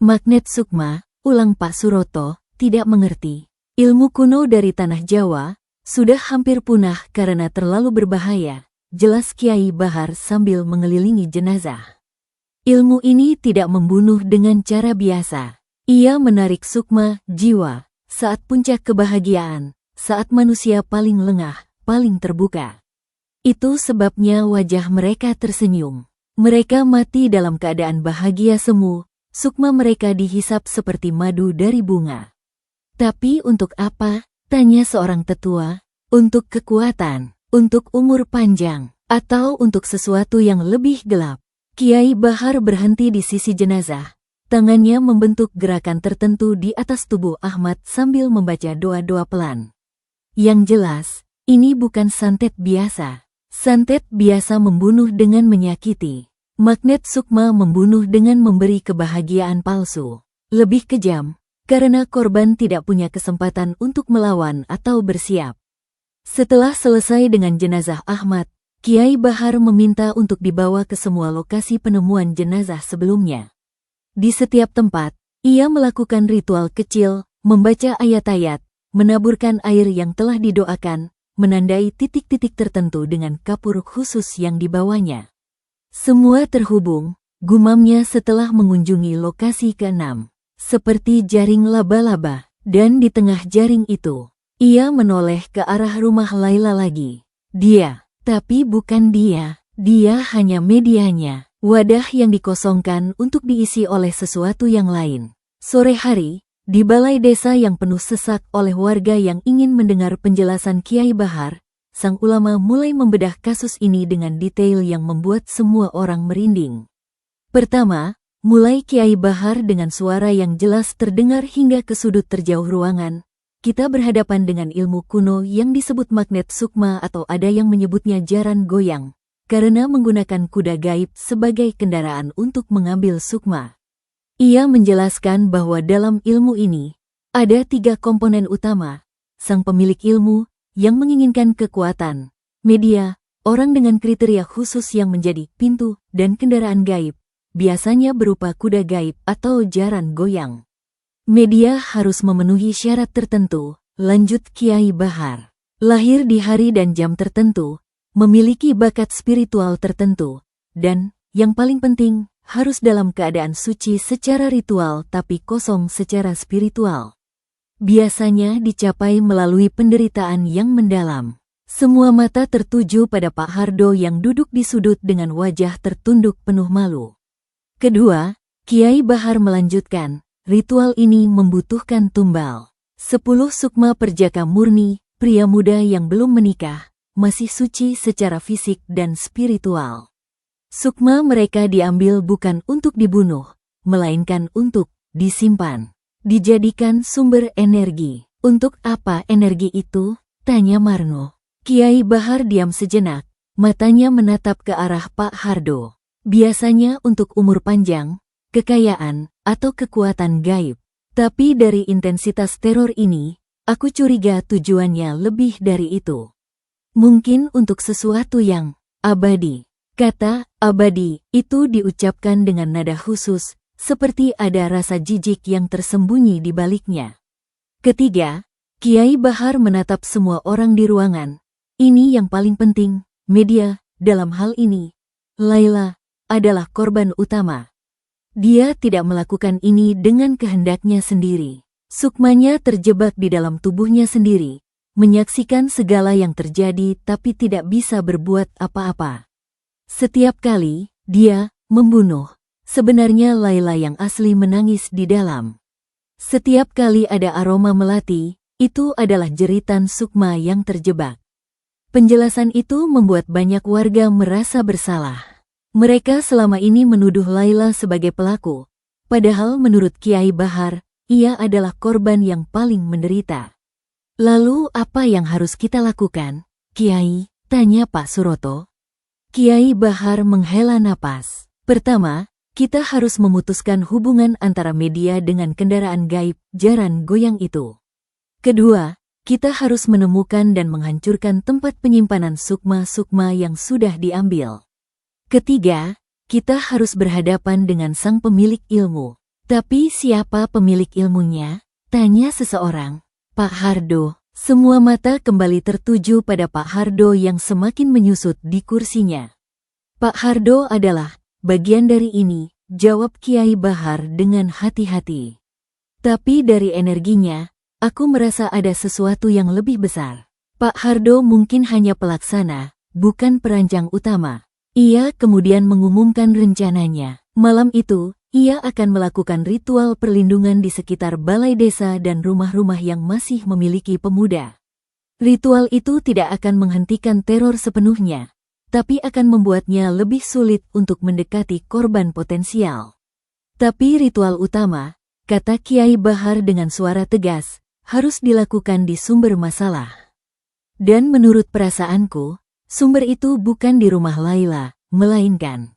"Magnet Sukma," ulang Pak Suroto, tidak mengerti. "Ilmu kuno dari tanah Jawa sudah hampir punah karena terlalu berbahaya," jelas Kiai Bahar sambil mengelilingi jenazah. "Ilmu ini tidak membunuh dengan cara biasa. Ia menarik sukma, jiwa, saat puncak kebahagiaan, saat manusia paling lengah, paling terbuka. Itu sebabnya wajah mereka tersenyum. Mereka mati dalam keadaan bahagia semu, sukma mereka dihisap seperti madu dari bunga." "Tapi untuk apa?" tanya seorang tetua. "Untuk kekuatan, untuk umur panjang, atau untuk sesuatu yang lebih gelap?" Kiai Bahar berhenti di sisi jenazah. Tangannya membentuk gerakan tertentu di atas tubuh Ahmad sambil membaca doa-doa pelan. "Yang jelas, ini bukan santet biasa. Santet biasa membunuh dengan menyakiti. Magnet Sukma membunuh dengan memberi kebahagiaan palsu. Lebih kejam, karena korban tidak punya kesempatan untuk melawan atau bersiap." Setelah selesai dengan jenazah Ahmad, Kiai Bahar meminta untuk dibawa ke semua lokasi penemuan jenazah sebelumnya. Di setiap tempat, ia melakukan ritual kecil, membaca ayat-ayat, menaburkan air yang telah didoakan, menandai titik-titik tertentu dengan kapur khusus yang dibawanya. Semua terhubung, gumamnya setelah mengunjungi lokasi ke-6. Seperti jaring laba-laba, dan di tengah jaring itu, ia menoleh ke arah rumah Laila lagi. Dia, tapi bukan dia hanya medianya, wadah yang dikosongkan untuk diisi oleh sesuatu yang lain. Sore hari, di balai desa yang penuh sesak oleh warga yang ingin mendengar penjelasan Kiai Bahar, sang ulama mulai membedah kasus ini dengan detail yang membuat semua orang merinding. Pertama, mulai Kiai Bahar dengan suara yang jelas terdengar hingga ke sudut terjauh ruangan. "Kita berhadapan dengan ilmu kuno yang disebut magnet sukma atau ada yang menyebutnya jaran goyang, karena menggunakan kuda gaib sebagai kendaraan untuk mengambil sukma." Ia menjelaskan bahwa dalam ilmu ini, ada 3 komponen utama: sang pemilik ilmu, yang menginginkan kekuatan, media, orang dengan kriteria khusus yang menjadi pintu, dan kendaraan gaib, biasanya berupa kuda gaib atau jaran goyang. "Media harus memenuhi syarat tertentu," lanjut Kiai Bahar. "Lahir di hari dan jam tertentu, memiliki bakat spiritual tertentu, dan, yang paling penting, harus dalam keadaan suci secara ritual tapi kosong secara spiritual. Biasanya dicapai melalui penderitaan yang mendalam." Semua mata tertuju pada Pak Hardo yang duduk di sudut dengan wajah tertunduk penuh malu. Kedua, Kiai Bahar melanjutkan, ritual ini membutuhkan tumbal. 10 sukma perjaka murni, pria muda yang belum menikah, masih suci secara fisik dan spiritual. Sukma mereka diambil bukan untuk dibunuh, melainkan untuk disimpan, dijadikan sumber energi. "Untuk apa energi itu?" tanya Marno. Kiai Bahar diam sejenak, matanya menatap ke arah Pak Hardo. "Biasanya untuk umur panjang, kekayaan, atau kekuatan gaib. Tapi dari intensitas teror ini, aku curiga tujuannya lebih dari itu. Mungkin untuk sesuatu yang abadi." Kata abadi itu diucapkan dengan nada khusus, seperti ada rasa jijik yang tersembunyi di baliknya. Ketiga, Kiai Bahar menatap semua orang di ruangan. "Ini yang paling penting, media, dalam hal ini. Laila adalah korban utama. Dia tidak melakukan ini dengan kehendaknya sendiri. Sukmanya terjebak di dalam tubuhnya sendiri, menyaksikan segala yang terjadi tapi tidak bisa berbuat apa-apa. Setiap kali dia membunuh, sebenarnya Laila yang asli menangis di dalam. Setiap kali ada aroma melati, itu adalah jeritan sukma yang terjebak." Penjelasan itu membuat banyak warga merasa bersalah. Mereka selama ini menuduh Laila sebagai pelaku, padahal menurut Kiai Bahar, ia adalah korban yang paling menderita. "Lalu apa yang harus kita lakukan, Kiai?" tanya Pak Suroto. Kiai Bahar menghela napas. "Pertama, kita harus memutuskan hubungan antara media dengan kendaraan gaib jaran goyang itu. Kedua, kita harus menemukan dan menghancurkan tempat penyimpanan sukma-sukma yang sudah diambil. Ketiga, kita harus berhadapan dengan sang pemilik ilmu. Tapi siapa pemilik ilmunya? Tanya seseorang. Pak Hardo. Semua mata kembali tertuju pada Pak Hardo yang semakin menyusut di kursinya. Pak Hardo adalah bagian dari ini, jawab Kiai Bahar dengan hati-hati. Tapi dari energinya, aku merasa ada sesuatu yang lebih besar. Pak Hardo mungkin hanya pelaksana, bukan perancang utama. Ia kemudian mengumumkan rencananya. Malam itu, ia akan melakukan ritual perlindungan di sekitar balai desa dan rumah-rumah yang masih memiliki pemuda. Ritual itu tidak akan menghentikan teror sepenuhnya, tapi akan membuatnya lebih sulit untuk mendekati korban potensial. Tapi ritual utama, kata Kiai Bahar dengan suara tegas, harus dilakukan di sumber masalah. Dan menurut perasaanku, sumber itu bukan di rumah Laila, melainkan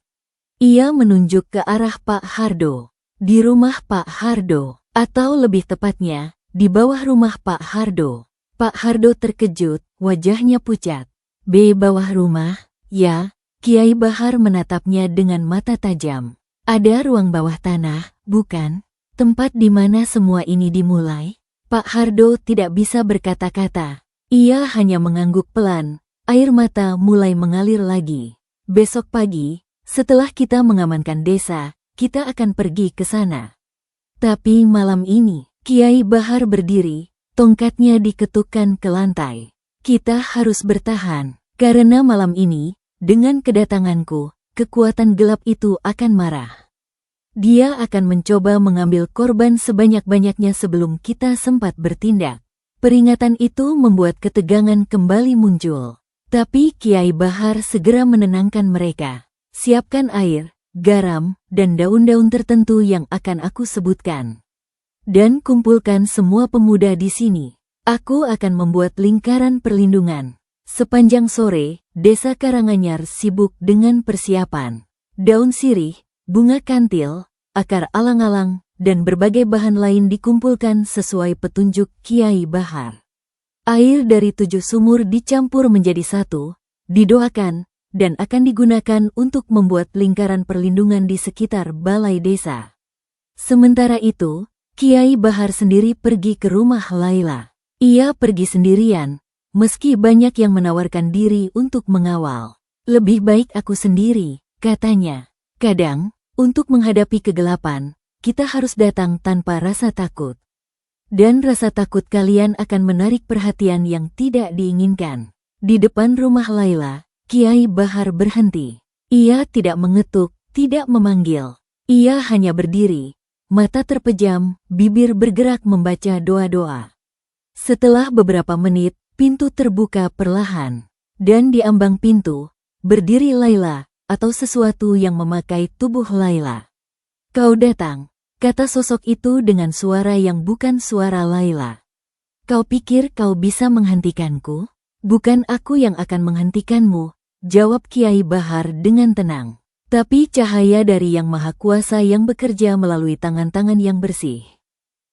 ia menunjuk ke arah Pak Hardo. Di rumah Pak Hardo, atau lebih tepatnya, di bawah rumah Pak Hardo. Pak Hardo terkejut, wajahnya pucat. Bawah rumah? Ya, Kiai Bahar menatapnya dengan mata tajam. Ada ruang bawah tanah, bukan? Tempat di mana semua ini dimulai? Pak Hardo tidak bisa berkata-kata. Ia hanya mengangguk pelan, air mata mulai mengalir lagi. Besok pagi, setelah kita mengamankan desa, kita akan pergi ke sana. Tapi malam ini, Kiai Bahar berdiri, tongkatnya diketukkan ke lantai. Kita harus bertahan, karena malam ini, dengan kedatanganku, kekuatan gelap itu akan marah. Dia akan mencoba mengambil korban sebanyak-banyaknya sebelum kita sempat bertindak. Peringatan itu membuat ketegangan kembali muncul. Tapi Kiai Bahar segera menenangkan mereka. Siapkan air, garam, dan daun-daun tertentu yang akan aku sebutkan. Dan kumpulkan semua pemuda di sini. Aku akan membuat lingkaran perlindungan. Sepanjang sore, desa Karanganyar sibuk dengan persiapan. Daun sirih, bunga kantil, akar alang-alang, dan berbagai bahan lain dikumpulkan sesuai petunjuk Kiai Bahar. Air dari 7 sumur dicampur menjadi satu, didoakan, dan akan digunakan untuk membuat lingkaran perlindungan di sekitar balai desa. Sementara itu, Kiai Bahar sendiri pergi ke rumah Laila. Ia pergi sendirian, meski banyak yang menawarkan diri untuk mengawal. Lebih baik aku sendiri, katanya. Kadang, untuk menghadapi kegelapan, kita harus datang tanpa rasa takut. Dan rasa takut kalian akan menarik perhatian yang tidak diinginkan. Di depan rumah Laila, Kiai Bahar berhenti. Ia tidak mengetuk, tidak memanggil. Ia hanya berdiri, mata terpejam, bibir bergerak membaca doa-doa. Setelah beberapa menit, pintu terbuka perlahan. Dan di ambang pintu, berdiri Laila, atau sesuatu yang memakai tubuh Laila. Kau datang, kata sosok itu dengan suara yang bukan suara Laila. Kau pikir kau bisa menghentikanku? Bukan aku yang akan menghentikanmu, jawab Kiai Bahar dengan tenang. Tapi cahaya dari Yang Maha Kuasa yang bekerja melalui tangan-tangan yang bersih.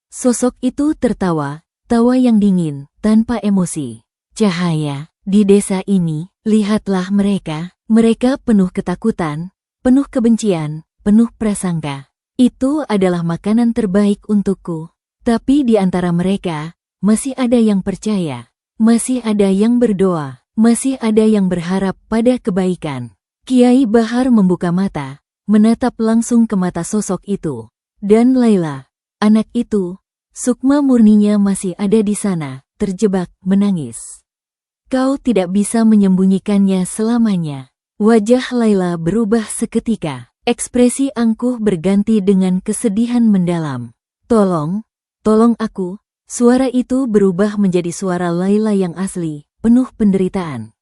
Sosok itu tertawa, tawa yang dingin, tanpa emosi. Cahaya, di desa ini, lihatlah mereka. Mereka penuh ketakutan, penuh kebencian, penuh prasangka. Itu adalah makanan terbaik untukku. Tapi di antara mereka, masih ada yang percaya. Masih ada yang berdoa, masih ada yang berharap pada kebaikan. Kiai Bahar membuka mata, menatap langsung ke mata sosok itu. Dan Laila, anak itu, sukma murninya masih ada di sana, terjebak, menangis. Kau tidak bisa menyembunyikannya selamanya. Wajah Laila berubah seketika, ekspresi angkuh berganti dengan kesedihan mendalam. Tolong aku. Suara itu berubah menjadi suara Laila yang asli, penuh penderitaan.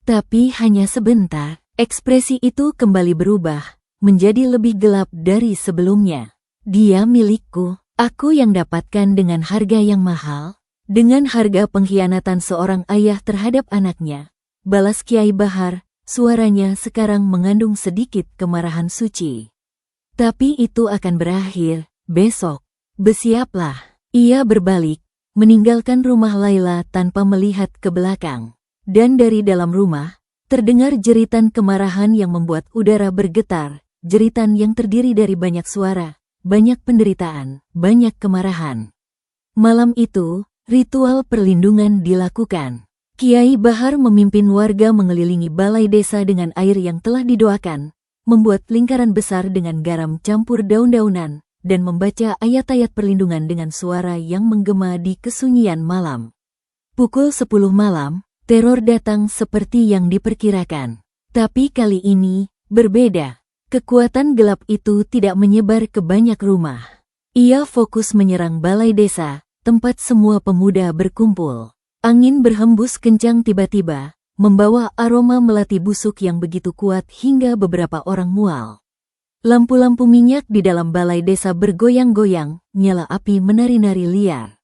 Tapi hanya sebentar, ekspresi itu kembali berubah, menjadi lebih gelap dari sebelumnya. Dia milikku, aku yang dapatkan dengan harga yang mahal, dengan harga pengkhianatan seorang ayah terhadap anaknya. Balas Kiai Bahar, suaranya sekarang mengandung sedikit kemarahan suci. Tapi itu akan berakhir, besok. Bersiaplah. Ia berbalik, meninggalkan rumah Laila tanpa melihat ke belakang. Dan dari dalam rumah, terdengar jeritan kemarahan yang membuat udara bergetar, jeritan yang terdiri dari banyak suara, banyak penderitaan, banyak kemarahan. Malam itu, ritual perlindungan dilakukan. Kiai Bahar memimpin warga mengelilingi balai desa dengan air yang telah didoakan, membuat lingkaran besar dengan garam campur daun-daunan, dan membaca ayat-ayat perlindungan dengan suara yang menggema di kesunyian malam. Pukul 10 malam, teror datang seperti yang diperkirakan. Tapi kali ini, berbeda. Kekuatan gelap itu tidak menyebar ke banyak rumah. Ia fokus menyerang balai desa, tempat semua pemuda berkumpul. Angin berhembus kencang tiba-tiba, membawa aroma melati busuk yang begitu kuat hingga beberapa orang mual. Lampu-lampu minyak di dalam balai desa bergoyang-goyang, nyala api menari-nari liar.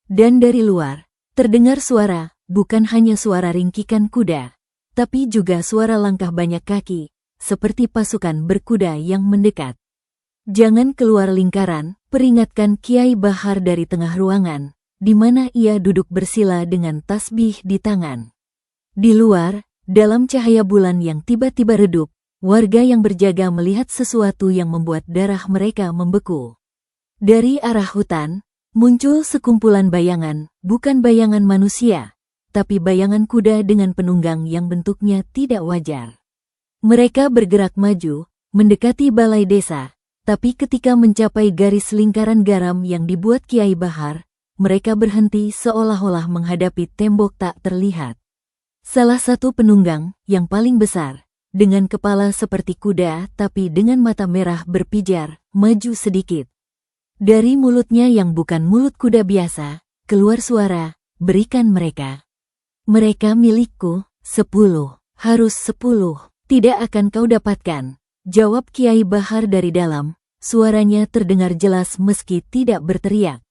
Dan dari luar, terdengar suara, bukan hanya suara ringkikan kuda, tapi juga suara langkah banyak kaki, seperti pasukan berkuda yang mendekat. Jangan keluar lingkaran, peringatkan Kiai Bahar dari tengah ruangan, di mana ia duduk bersila dengan tasbih di tangan. Di luar, dalam cahaya bulan yang tiba-tiba redup, warga yang berjaga melihat sesuatu yang membuat darah mereka membeku. Dari arah hutan, muncul sekumpulan bayangan, bukan bayangan manusia, tapi bayangan kuda dengan penunggang yang bentuknya tidak wajar. Mereka bergerak maju, mendekati balai desa, tapi ketika mencapai garis lingkaran garam yang dibuat Kiai Bahar, mereka berhenti seolah-olah menghadapi tembok tak terlihat. Salah satu penunggang, yang paling besar, dengan kepala seperti kuda tapi dengan mata merah berpijar, maju sedikit. Dari mulutnya yang bukan mulut kuda biasa, keluar suara, berikan mereka. Mereka milikku, 10, harus 10, tidak akan kau dapatkan, jawab Kiai Bahar dari dalam, suaranya terdengar jelas meski tidak berteriak.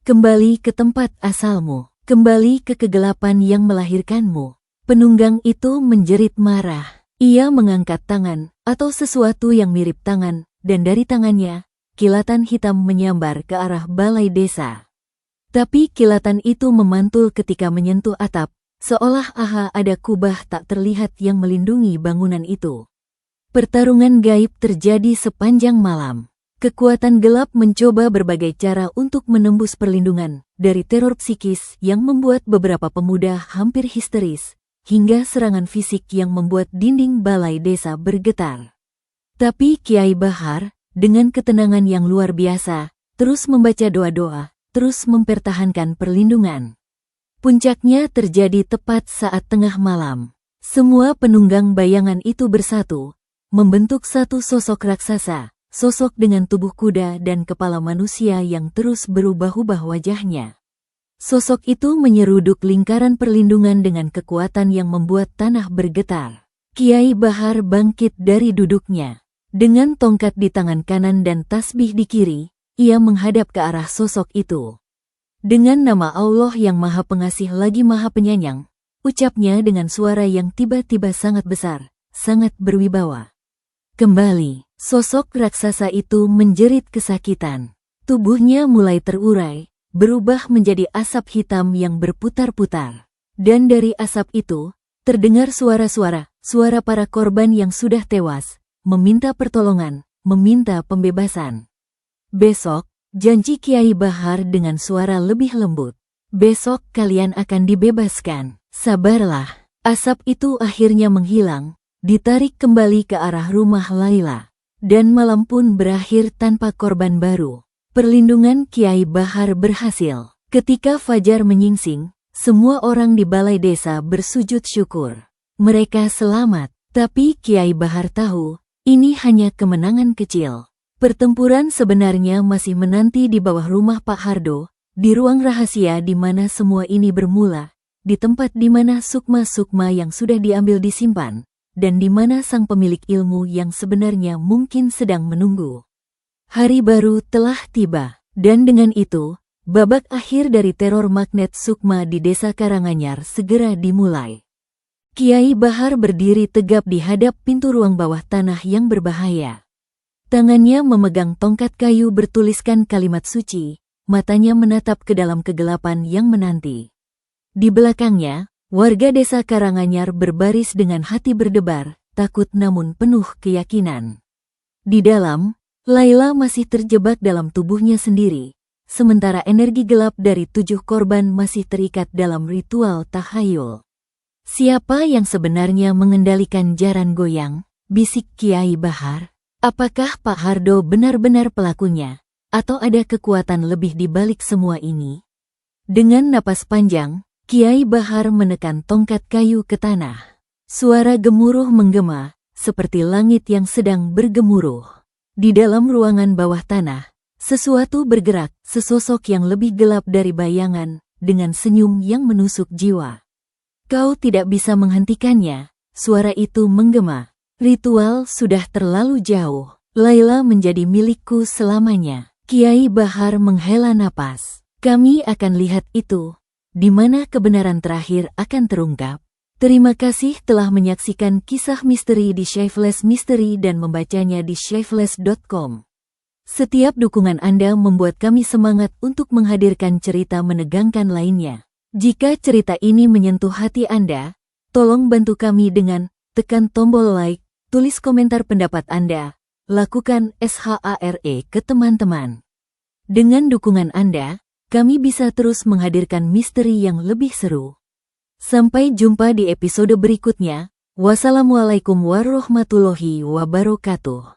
Kembali ke tempat asalmu, kembali ke kegelapan yang melahirkanmu. Penunggang itu menjerit marah. Ia mengangkat tangan, atau sesuatu yang mirip tangan, dan dari tangannya, kilatan hitam menyambar ke arah balai desa. Tapi kilatan itu memantul ketika menyentuh atap, seolah ada kubah tak terlihat yang melindungi bangunan itu. Pertarungan gaib terjadi sepanjang malam. Kekuatan gelap mencoba berbagai cara untuk menembus perlindungan, dari teror psikis yang membuat beberapa pemuda hampir histeris, hingga serangan fisik yang membuat dinding balai desa bergetar. Tapi Kiai Bahar, dengan ketenangan yang luar biasa, terus membaca doa-doa, terus mempertahankan perlindungan. Puncaknya terjadi tepat saat tengah malam. Semua penunggang bayangan itu bersatu, membentuk satu sosok raksasa, sosok dengan tubuh kuda dan kepala manusia yang terus berubah-ubah wajahnya. Sosok itu menyeruduk lingkaran perlindungan dengan kekuatan yang membuat tanah bergetar. Kiai Bahar bangkit dari duduknya. Dengan tongkat di tangan kanan dan tasbih di kiri, ia menghadap ke arah sosok itu. Dengan nama Allah yang Maha Pengasih lagi Maha Penyayang, ucapnya dengan suara yang tiba-tiba sangat besar, sangat berwibawa. Kembali, sosok raksasa itu menjerit kesakitan. Tubuhnya mulai terurai, berubah menjadi asap hitam yang berputar-putar. Dan dari asap itu, terdengar suara-suara, suara para korban yang sudah tewas, meminta pertolongan, meminta pembebasan. Besok, janji Kiai Bahar dengan suara lebih lembut. Besok kalian akan dibebaskan, sabarlah. Asap itu akhirnya menghilang, ditarik kembali ke arah rumah Laila. Dan malam pun berakhir tanpa korban baru. Perlindungan Kiai Bahar berhasil. Ketika fajar menyingsing, semua orang di balai desa bersujud syukur. Mereka selamat, tapi Kiai Bahar tahu, ini hanya kemenangan kecil. Pertempuran sebenarnya masih menanti di bawah rumah Pak Hardo, di ruang rahasia di mana semua ini bermula, di tempat di mana sukma-sukma yang sudah diambil disimpan, dan di mana sang pemilik ilmu yang sebenarnya mungkin sedang menunggu. Hari baru telah tiba, dan dengan itu, babak akhir dari teror magnet sukma di desa Karanganyar segera dimulai. Kiai Bahar berdiri tegap di hadap pintu ruang bawah tanah yang berbahaya. Tangannya memegang tongkat kayu bertuliskan kalimat suci, matanya menatap ke dalam kegelapan yang menanti. Di belakangnya, warga desa Karanganyar berbaris dengan hati berdebar, takut namun penuh keyakinan. Di dalam, Laila masih terjebak dalam tubuhnya sendiri, sementara energi gelap dari 7 korban masih terikat dalam ritual tahayul. Siapa yang sebenarnya mengendalikan jaran goyang? Bisik Kiai Bahar. Apakah Pak Hardo benar-benar pelakunya? Atau ada kekuatan lebih di balik semua ini? Dengan napas panjang, Kiai Bahar menekan tongkat kayu ke tanah. Suara gemuruh menggema, seperti langit yang sedang bergemuruh. Di dalam ruangan bawah tanah, sesuatu bergerak, sesosok yang lebih gelap dari bayangan, dengan senyum yang menusuk jiwa. Kau tidak bisa menghentikannya, suara itu menggema. Ritual sudah terlalu jauh. Laila menjadi milikku selamanya. Kiai Bahar menghela napas. Kami akan lihat itu, di mana kebenaran terakhir akan terungkap. Terima kasih telah menyaksikan kisah misteri di Shaifless Mystery dan membacanya di shaifless.com. Setiap dukungan Anda membuat kami semangat untuk menghadirkan cerita menegangkan lainnya. Jika cerita ini menyentuh hati Anda, tolong bantu kami dengan tekan tombol like, tulis komentar pendapat Anda, lakukan SHARE ke teman-teman. Dengan dukungan Anda, kami bisa terus menghadirkan misteri yang lebih seru. Sampai jumpa di episode berikutnya. Wassalamualaikum warahmatullahi wabarakatuh.